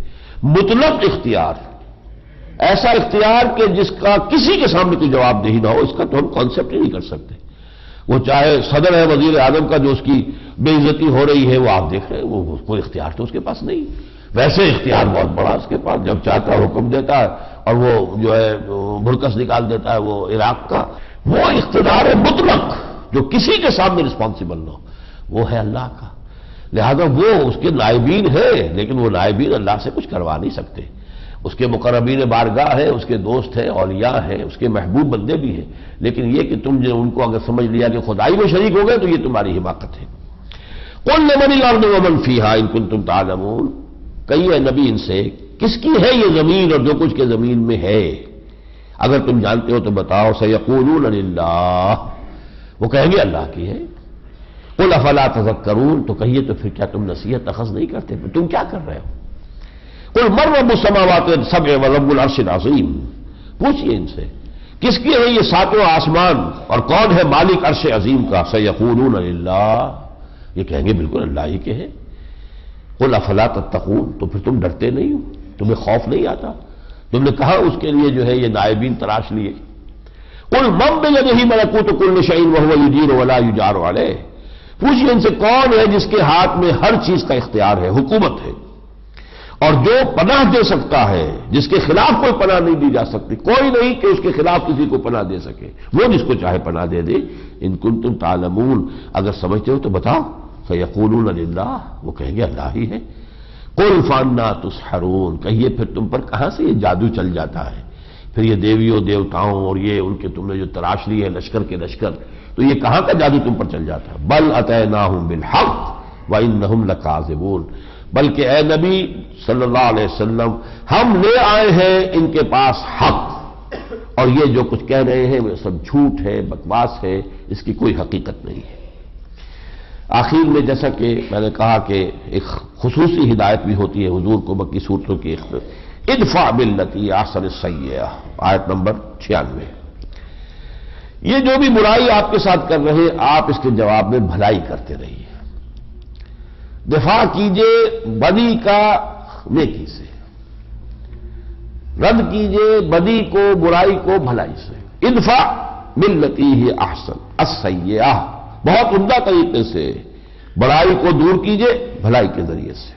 مطلق اختیار، ایسا اختیار کہ جس کا کسی کے سامنے کوئی جواب دہی نہ ہو، اس کا تو ہم کانسیپٹ ہی نہیں کر سکتے۔ وہ چاہے صدر ہے وزیر اعظم کا جو اس کی بے عزتی ہو رہی ہے، وہ آپ دیکھ رہے ہیں، وہ کوئی اختیار تو اس کے پاس نہیں، ویسے اختیار بہت بڑا اس کے پاس، جب چاہتا ہے حکم دیتا ہے، اور وہ جو ہے برکس نکال دیتا ہے وہ عراق کا، وہ اقتدار مطلق جو کسی کے سامنے رسپانسیبل نہ ہو، وہ ہے اللہ کا۔ لہذا وہ اس کے نائبین ہیں، لیکن وہ نائبین اللہ سے کچھ کروا نہیں سکتے، اس کے مقربین بارگاہ ہیں، اس کے دوست ہیں، اولیاء ہیں، اس کے محبوب بندے بھی ہیں، لیکن یہ کہ تم جو ان کو اگر سمجھ لیا کہ خدائی میں شریک ہو گئے تو یہ تمہاری حماقت ہے۔ قُلْ لِمَنِ الْأَرْضُ وَمَنْ فِيهَا إِن كُنتُمْ تَعْلَمُونَ، کہیے نبی ان سے کس کی ہے یہ زمین اور جو کچھ کے زمین میں ہے، اگر تم جانتے ہو تو بتاؤ۔ سَيَقُولُونَ لِلَّهِ، وہ کہیں گے اللہ کی ہے۔ قُلْ أَفَلَا تَذَكَّرُونَ، تو کہیے تو پھر کیا تم نصیحت اخذ نہیں کرتے، تم کیا کر رہے ہو؟ قُلْ مَن رَّبُّ السَّمَاوَاتِ السَّبْعِ وَرَبُّ الْعَرْشِ الْعَظِيمِ، پوچھئے ان سے کس کی ہے یہ ساتوں آسمان اور کون ہے مالک عرش عظیم کا؟ سَيَقُولُونَ لِلَّهِ، یہ کہیں گے بالکل اللہ ہی کے ہے۔ قُلْ أَفَلَا تَتَّقُونَ، تو پھر تم ڈرتے نہیں ہو، تمہیں خوف نہیں آتا؟ تم نے کہا اس کے لیے جو ہے یہ نائبین تراش لیے۔ قُلْ مَن بِيَدِهِ مَلَكُوتُ كُلِّ شَيْءٍ وَهُوَ يُجِيرُ وَلَا يُجَارُ عَلَيْهِ، پوچھئے ان سے کون ہے جس کے ہاتھ میں ہر چیز کا اختیار ہے، حکومت ہے، اور جو پناہ دے سکتا ہے، جس کے خلاف کوئی پناہ نہیں دی جا سکتی، کوئی نہیں کہ اس کے خلاف کسی کو پناہ دے سکے، وہ جس کو چاہے پناہ دے دے۔ ان کنتم تعلمون، اگر سمجھتے ہو تو بتاؤ۔ سیقولون للہ، وہ کہیں گے اللہ ہی ہے۔ قل فانا تسحرون، کہیے پھر تم پر کہاں سے یہ جادو چل جاتا ہے، پھر یہ دیویوں دیوتاؤں اور یہ ان کے تم نے جو تراش لی ہے لشکر کے لشکر، تو یہ کہاں کا جادو تم پر چل جاتا ہے؟ بل اتیناہم بالحق وانہم لکاذبون، بلکہ اے نبی صلی اللہ علیہ وسلم ہم لے آئے ہیں ان کے پاس حق، اور یہ جو کچھ کہہ رہے ہیں وہ سب جھوٹ ہے، بکواس ہے، اس کی کوئی حقیقت نہیں ہے۔ آخر میں جیسا کہ میں نے کہا کہ ایک خصوصی ہدایت بھی ہوتی ہے حضور کو باقی صورتوں کی، ادفع باللتی احسن السیئہ، آیت نمبر 96، یہ جو بھی برائی آپ کے ساتھ کر رہے ہیں آپ اس کے جواب میں بھلائی کرتے رہیے، دفاع کیجئے بدی کا نیکی سے، رد کیجئے بدی کو، برائی کو بھلائی سے۔ ادفع باللتی ہی احسن السیئہ، بہت عمدہ طریقے سے برائی کو دور کیجئے بھلائی کے ذریعے سے۔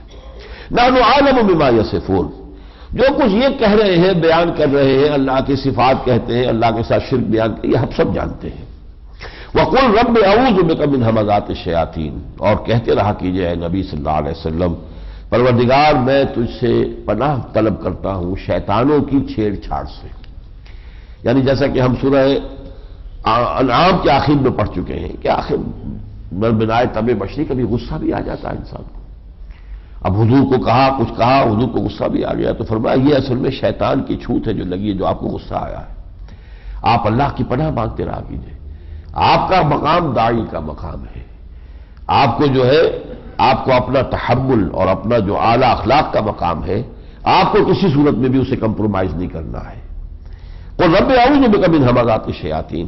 نحن عالم بما یصفون، جو کچھ یہ کہہ رہے ہیں، بیان کر رہے ہیں، اللہ کی صفات کہتے ہیں، اللہ کے ساتھ شرک بیان کرتے ہیں، یہ ہم سب جانتے ہیں۔ وَقُلْ رَبِّ أَعُوذُ بِكَ مِنْ ہَمَزَاتِ الشَّيَاطِينِ، اور کہتے رہا کیجئے اے نبی صلی اللہ علیہ وسلم، پروردگار میں تجھ سے پناہ طلب کرتا ہوں شیطانوں کی چھیڑ چھاڑ سے۔ یعنی جیسا کہ ہم سورہ انعام کے آخر میں پڑھ چکے ہیں کہ آخر بنائے طب بشری کبھی غصہ بھی آ جاتا ہے انسان کو۔ اب حضور کو کہا، کچھ کہا، حضور کو غصہ بھی آ گیا، تو فرمایا یہ اصل میں شیطان کی چھوت ہے جو لگی ہے، جو آپ کو غصہ آیا ہے۔ آپ اللہ کی پناہ مانگتے رہا کیجئے۔ آپ کا مقام داعی کا مقام ہے، آپ کو جو ہے، آپ کو اپنا تحمل اور اپنا جو اعلیٰ اخلاق کا مقام ہے، آپ کو کسی صورت میں بھی اسے کمپرومائز نہیں کرنا ہے۔ قل رب اعوذ بک من ھمزات الشیاطین،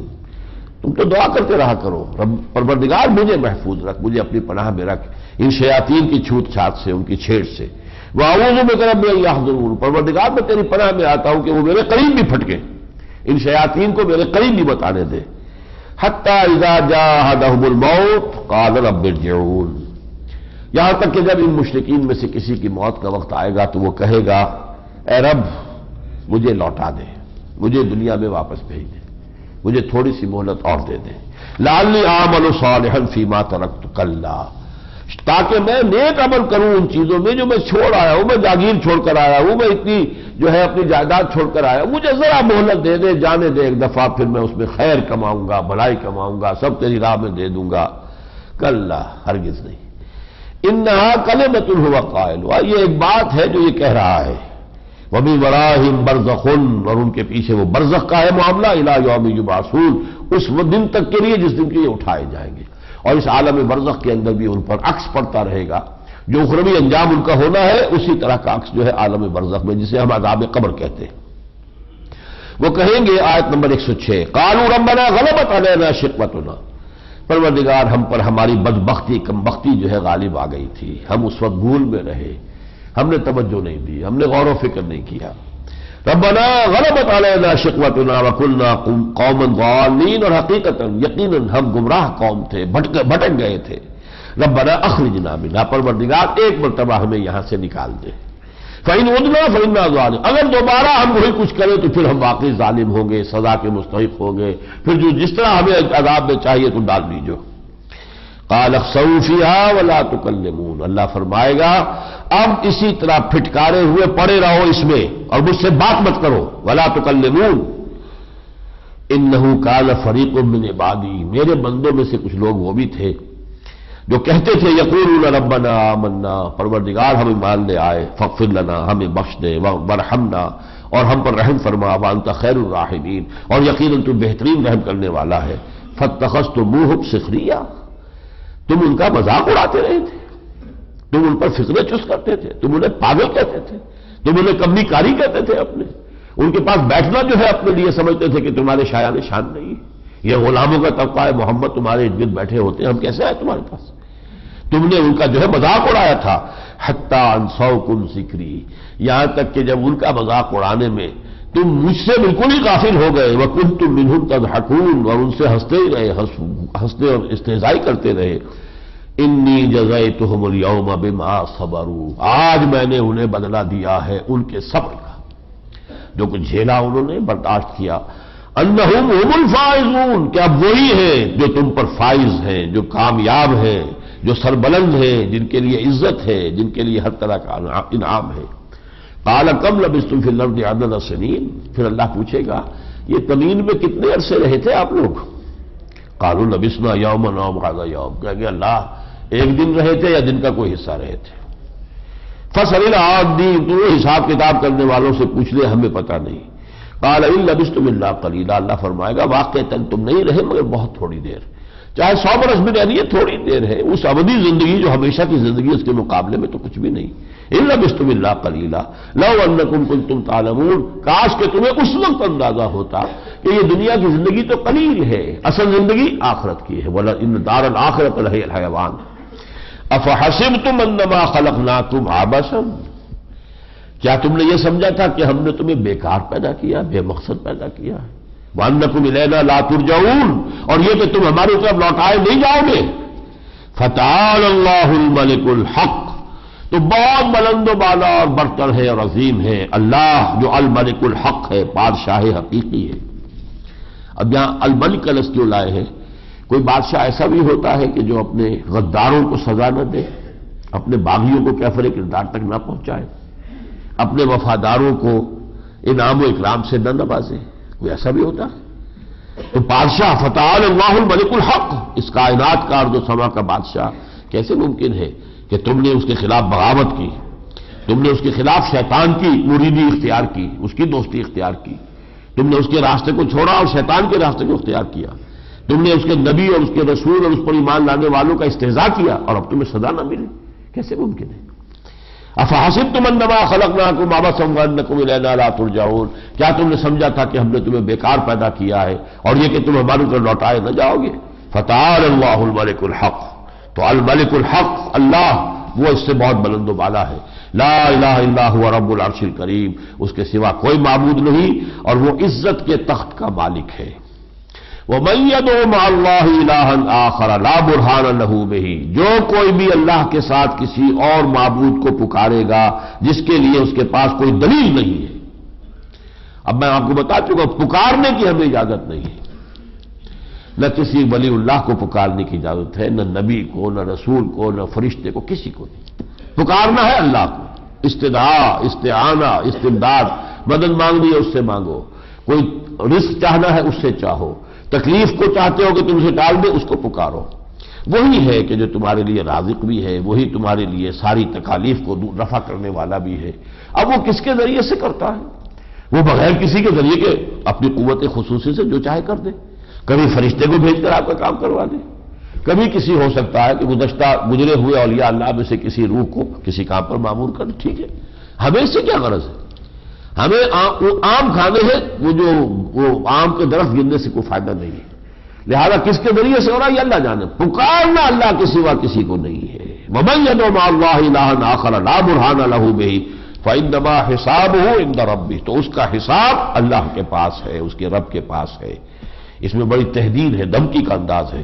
تم تو دعا کرتے رہا کرو، رب پروردگار مجھے محفوظ رکھ، مجھے اپنی پناہ میں رکھ ان شیاطین کی چھوت چھات سے، ان کی چھیڑ سے۔ واعوذ بک رب ان یحضرون، پروردگار میں تیری پناہ میں آتا ہوں کہ وہ میرے قریب بھی پھٹکے، ان شیاطین کو میرے قریب بھی بتانے دے۔ حتی اذا جاء احدهم الموت قال رب ارجعون، یہاں تک کہ جب ان مشرکین میں سے کسی کی موت کا وقت آئے گا تو وہ کہے گا اے رب مجھے لوٹا دے، مجھے دنیا میں واپس بھیج دے، مجھے تھوڑی سی مہلت اور دے دے، لعلی اعمل صالحا فیما ترکت کلا، تاکہ میں نیک عمل کروں ان چیزوں میں جو میں چھوڑ آیا ہوں، میں جاگیر چھوڑ کر آیا ہوں، میں اتنی جو ہے اپنی جائیداد چھوڑ کر آیا ہوں، مجھے ذرا مہلت دے دے، جانے دے ایک دفعہ، پھر میں اس میں خیر کماؤں گا، بھلائی کماؤں گا، سب تیری راہ میں دے دوں گا۔ کلا، ہرگز نہیں، انہا کلمۃ هو قائلها، یہ ایک بات ہے جو یہ کہہ رہا ہے، وَمِن وَرَائِهِم بَرْزَخٌ، اور ان کے پیچھے وہ برزخ کا ہے معاملہ، اِلیٰ یوم یبعثون، اس وہ دن تک کے لیے جس دن کے یہ اٹھائے جائیں گے، اور اس عالم برزخ کے اندر بھی ان پر عکس پڑتا رہے گا، جو اخروی انجام ان کا ہونا ہے اسی طرح کا عکس جو ہے عالم برزخ میں، جسے ہم عذاب قبر کہتے ہیں۔ وہ کہیں گے آیت نمبر 106، قالوا ربنا غلبت علینا شقوتنا، پروردگار ہم پر ہماری بدبختی، کمبختی جو ہے غالب آ گئی تھی، ہم اس وقت بھول میں رہے، ہم نے توجہ نہیں دی، ہم نے غور و فکر نہیں کیا۔ ربنا غلبت علینا شقوتنا وکنا قوما ضالین، اور حقیقتاً یقیناً ہم گمراہ قوم تھے، بھٹک گئے تھے۔ ربنا اخرجنا منها، پروردگار ایک مرتبہ ہمیں یہاں سے نکال دے۔ فإن عدنا فإنا ظالمون، اگر دوبارہ ہم وہی کچھ کریں تو پھر ہم واقعی ظالم ہوں گے، سزا کے مستحق ہوں گے، پھر جو جس طرح ہمیں عذاب میں چاہیے تو ڈال دیجو۔ قال اخسؤوا فيها ولا تكلمون، اللہ فرمائے گا اب اسی طرح پھٹکارے ہوئے پڑے رہو اس میں اور مجھ سے بات مت کرو۔ ولا تكلمون انه كان فريق من عبادي، میرے بندوں میں سے کچھ لوگ وہ بھی تھے جو کہتے تھے یقولون ربنا آمنا، پروردگار ہم ایمان لے آئے، فاغفر لنا، ہمیں بخش دے، وارحمنا، اور ہم پر رحم فرما، وانت خیر الراحمین، اور یقیناً تو بہترین رحم کرنے والا ہے۔ فاتخذتموهم سخریا، تم ان کا مذاق اڑاتے رہے تھے، تم ان پر فکرے چس کرتے تھے، تم انہیں پاگل کہتے تھے، تم انہیں کمی کاری کہتے تھے، اپنے ان کے پاس بیٹھنا جو ہے اپنے لیے سمجھتے تھے کہ تمہارے شایان شان نہیں ہے، یہ غلاموں کا طبقہ ہے، محمد تمہارے ارد گرد بیٹھے ہوتے ہیں، ہم کیسے آئے تمہارے پاس؟ تم نے ان کا جو ہے مذاق اڑایا تھا۔ حتی انسوکم ذکری، یہاں تک کہ جب ان کا مذاق اڑانے میں تم مجھ سے بالکل ہی غافل ہو گئے، وکنتم منہم تضحکون، اور ان سے ہنستے ہی رہے، ہنستے اور استہزائی کرتے رہے۔ انی جزیتہم اليوم بما صبروا، آج میں نے انہیں بدلہ دیا ہے ان کے صبر کا، جو کچھ جھیلا انہوں نے برداشت کیا۔ انہم هم الفائزون، کہ اب وہی ہیں جو تم پر فائز ہیں، جو کامیاب ہیں، جو سربلند ہیں، جن کے لیے عزت ہے، جن کے لیے ہر طرح کا انعام ہے۔ قال کم لبثتم فی الارض عدد سنین، پھر اللہ پوچھے گا یہ زمین میں کتنے عرصے رہے تھے آپ لوگ؟ قالوا لبثنا یوما او بعض یوم، کہا کہ اللہ ایک دن رہے تھے یا دن کا کوئی حصہ رہے تھے۔ فاسأل العادین، تو حساب کتاب کرنے والوں سے پوچھ لے، ہمیں پتہ نہیں۔ قال ان لبثتم الا قلیلا، اللہ فرمائے گا واقعتاً تم نہیں رہے مگر بہت تھوڑی دیر، چاہے 100 برس بھی رہ لیے تھوڑی دیر ہے، اس ابدی زندگی جو ہمیشہ کی زندگی اس کے مقابلے میں تو کچھ بھی نہیں۔ ان لبثتم الا قلیلا لو انکم کنتم تعلمون، کاش کہ تمہیں اس وقت اندازہ ہوتا کہ یہ دنیا کی زندگی تو قلیل ہے، اصل زندگی آخرت کی ہے۔ ولا ان دار الاخرۃ لہی الحیوان افحسبتم انما خلقناکم عبثا، کیا تم نے یہ سمجھا تھا کہ ہم نے تمہیں بیکار پیدا کیا، بے مقصد پیدا کیا؟ وَأَنَّكُمْ إِلَيْنَا لَا تُرْجَعُونَ، اور یہ کہ تم ہماری طرف لوٹائے نہیں جاؤ گے۔ فَتَعَالَى اللَّهُ الْمَلِكُ الْحَقُّ، تو بہت بلند و بالا اور برتر ہے اور عظیم ہے اللہ جو الملک الحق ہے، بادشاہ حقیقی ہے۔ اب یہاں الملک کا لفظ کیوں لائے ہیں؟ کوئی بادشاہ ایسا بھی ہوتا ہے کہ جو اپنے غداروں کو سزا نہ دے، اپنے باغیوں کو کیفر کردار تک نہ پہنچائے، اپنے وفاداروں کو انعام و اکرام سے نہ نوازے، کوئی ایسا بھی ہوتا ہے؟ تو بادشاہ فتعال اللہ الملک الحق، اس کائنات کا ارض و سما کا بادشاہ، کیسے ممکن ہے کہ تم نے اس کے خلاف بغاوت کی، تم نے اس کے خلاف شیطان کی مریدی اختیار کی، اس کی دوستی اختیار کی، تم نے اس کے راستے کو چھوڑا اور شیطان کے راستے کو اختیار کیا، تم نے اس کے نبی اور اس کے رسول اور اس پر ایمان لانے والوں کا استہزاء کیا اور اب تمہیں سزا نہ ملی، کیسے ممکن ہے؟ افحسبتم انما خلقناکم عبثا وانکم الینا لا ترجعون، کیا تم نے سمجھا تھا کہ ہم نے تمہیں بیکار پیدا کیا ہے اور یہ کہ تم ہماری طرف لوٹائے نہ جاؤ گے؟ فتعال اللہ الملک الحق، تو الملک الحق اللہ وہ اس سے بہت بلند و بالا ہے، لا الہ الا هو رب العرش الکریم، اس کے سوا کوئی معبود نہیں اور وہ عزت کے تخت کا مالک ہے۔ وَمَن يَدْعُ مَعَ اللَّهِ إِلَٰهًا آخَرَ لَا بُرْهَانَ لَهُ بِهِ، جو کوئی بھی اللہ کے ساتھ کسی اور معبود کو پکارے گا جس کے لیے اس کے پاس کوئی دلیل نہیں ہے۔ اب میں آپ کو بتا چکا پکارنے کی ہمیں اجازت نہیں ہے، نہ کسی ولی اللہ کو پکارنے کی اجازت ہے، نہ نبی کو، نہ رسول کو، نہ فرشتے کو، کسی کو نہیں۔ پکارنا ہے اللہ کو، استدعاء، استعانہ، استمداد، مدد مانگنی ہے اس سے مانگو، کوئی رزق چاہنا ہے اس سے چاہو، تکلیف کو چاہتے ہو کہ تم سے ٹال دے اس کو پکارو، وہی ہے کہ جو تمہارے لیے رازق بھی ہے، وہی تمہارے لیے ساری تکالیف کو رفع کرنے والا بھی ہے۔ اب وہ کس کے ذریعے سے کرتا ہے؟ وہ بغیر کسی کے ذریعے کے اپنی قوت خصوصی سے جو چاہے کر دے، کبھی فرشتے کو بھیج کر آپ کا کام کروا دے، کبھی کسی ہو سکتا ہے کہ گزرے ہوئے اولیاء اللہ میں سے کسی روح کو کسی کام پر معمور کر، ٹھیک ہے، ہمیں اس سے کیا غرض ہے؟ ہمیں وہ آم کھانے ہیں، وہ آم کے درخت گرنے سے کوئی فائدہ نہیں ہے، لہذا کس کے ذریعے سے ہو رہا ہے یہ اللہ جانے، پکارنا اللہ کے سوا کسی کو نہیں ہے۔ وَمَن يَدْعُ مَعَ اللَّهِ إِلَٰهًا آخَرَ لَا بُرْهَانَ لَهُ بِهِ فَإِنَّمَا حِسَابُهُ عِندَ رَبِّهِ، تو اس کا حساب اللہ کے پاس ہے، اس کے رب کے پاس ہے۔ اس میں بڑی تحدید ہے، دھمکی کا انداز ہے۔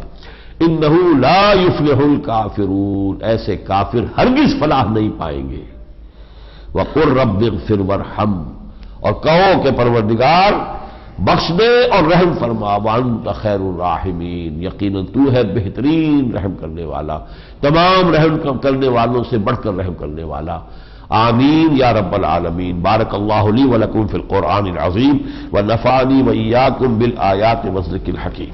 إِنَّهُ لَا يُفْلِحُ الْكَافِرُونَ، ایسے کافر ہرگز فلاح نہیں پائیں گے۔ وَقُلْ رَبِّ اغْفِرْ وَارْحَمْ، اور کہو کہ پروردگار بخش دے اور رحم فرما، وانت خیر الراحمین، یقیناً تو ہے بہترین رحم کرنے والا، تمام رحم کرنے والوں سے بڑھ کر رحم کرنے والا۔ آمین یا رب العالمین۔ بارک اللہ لی ولکم فی القرآن العظیم ونفعنی وإیاکم بالآیات والذکر الحکیم۔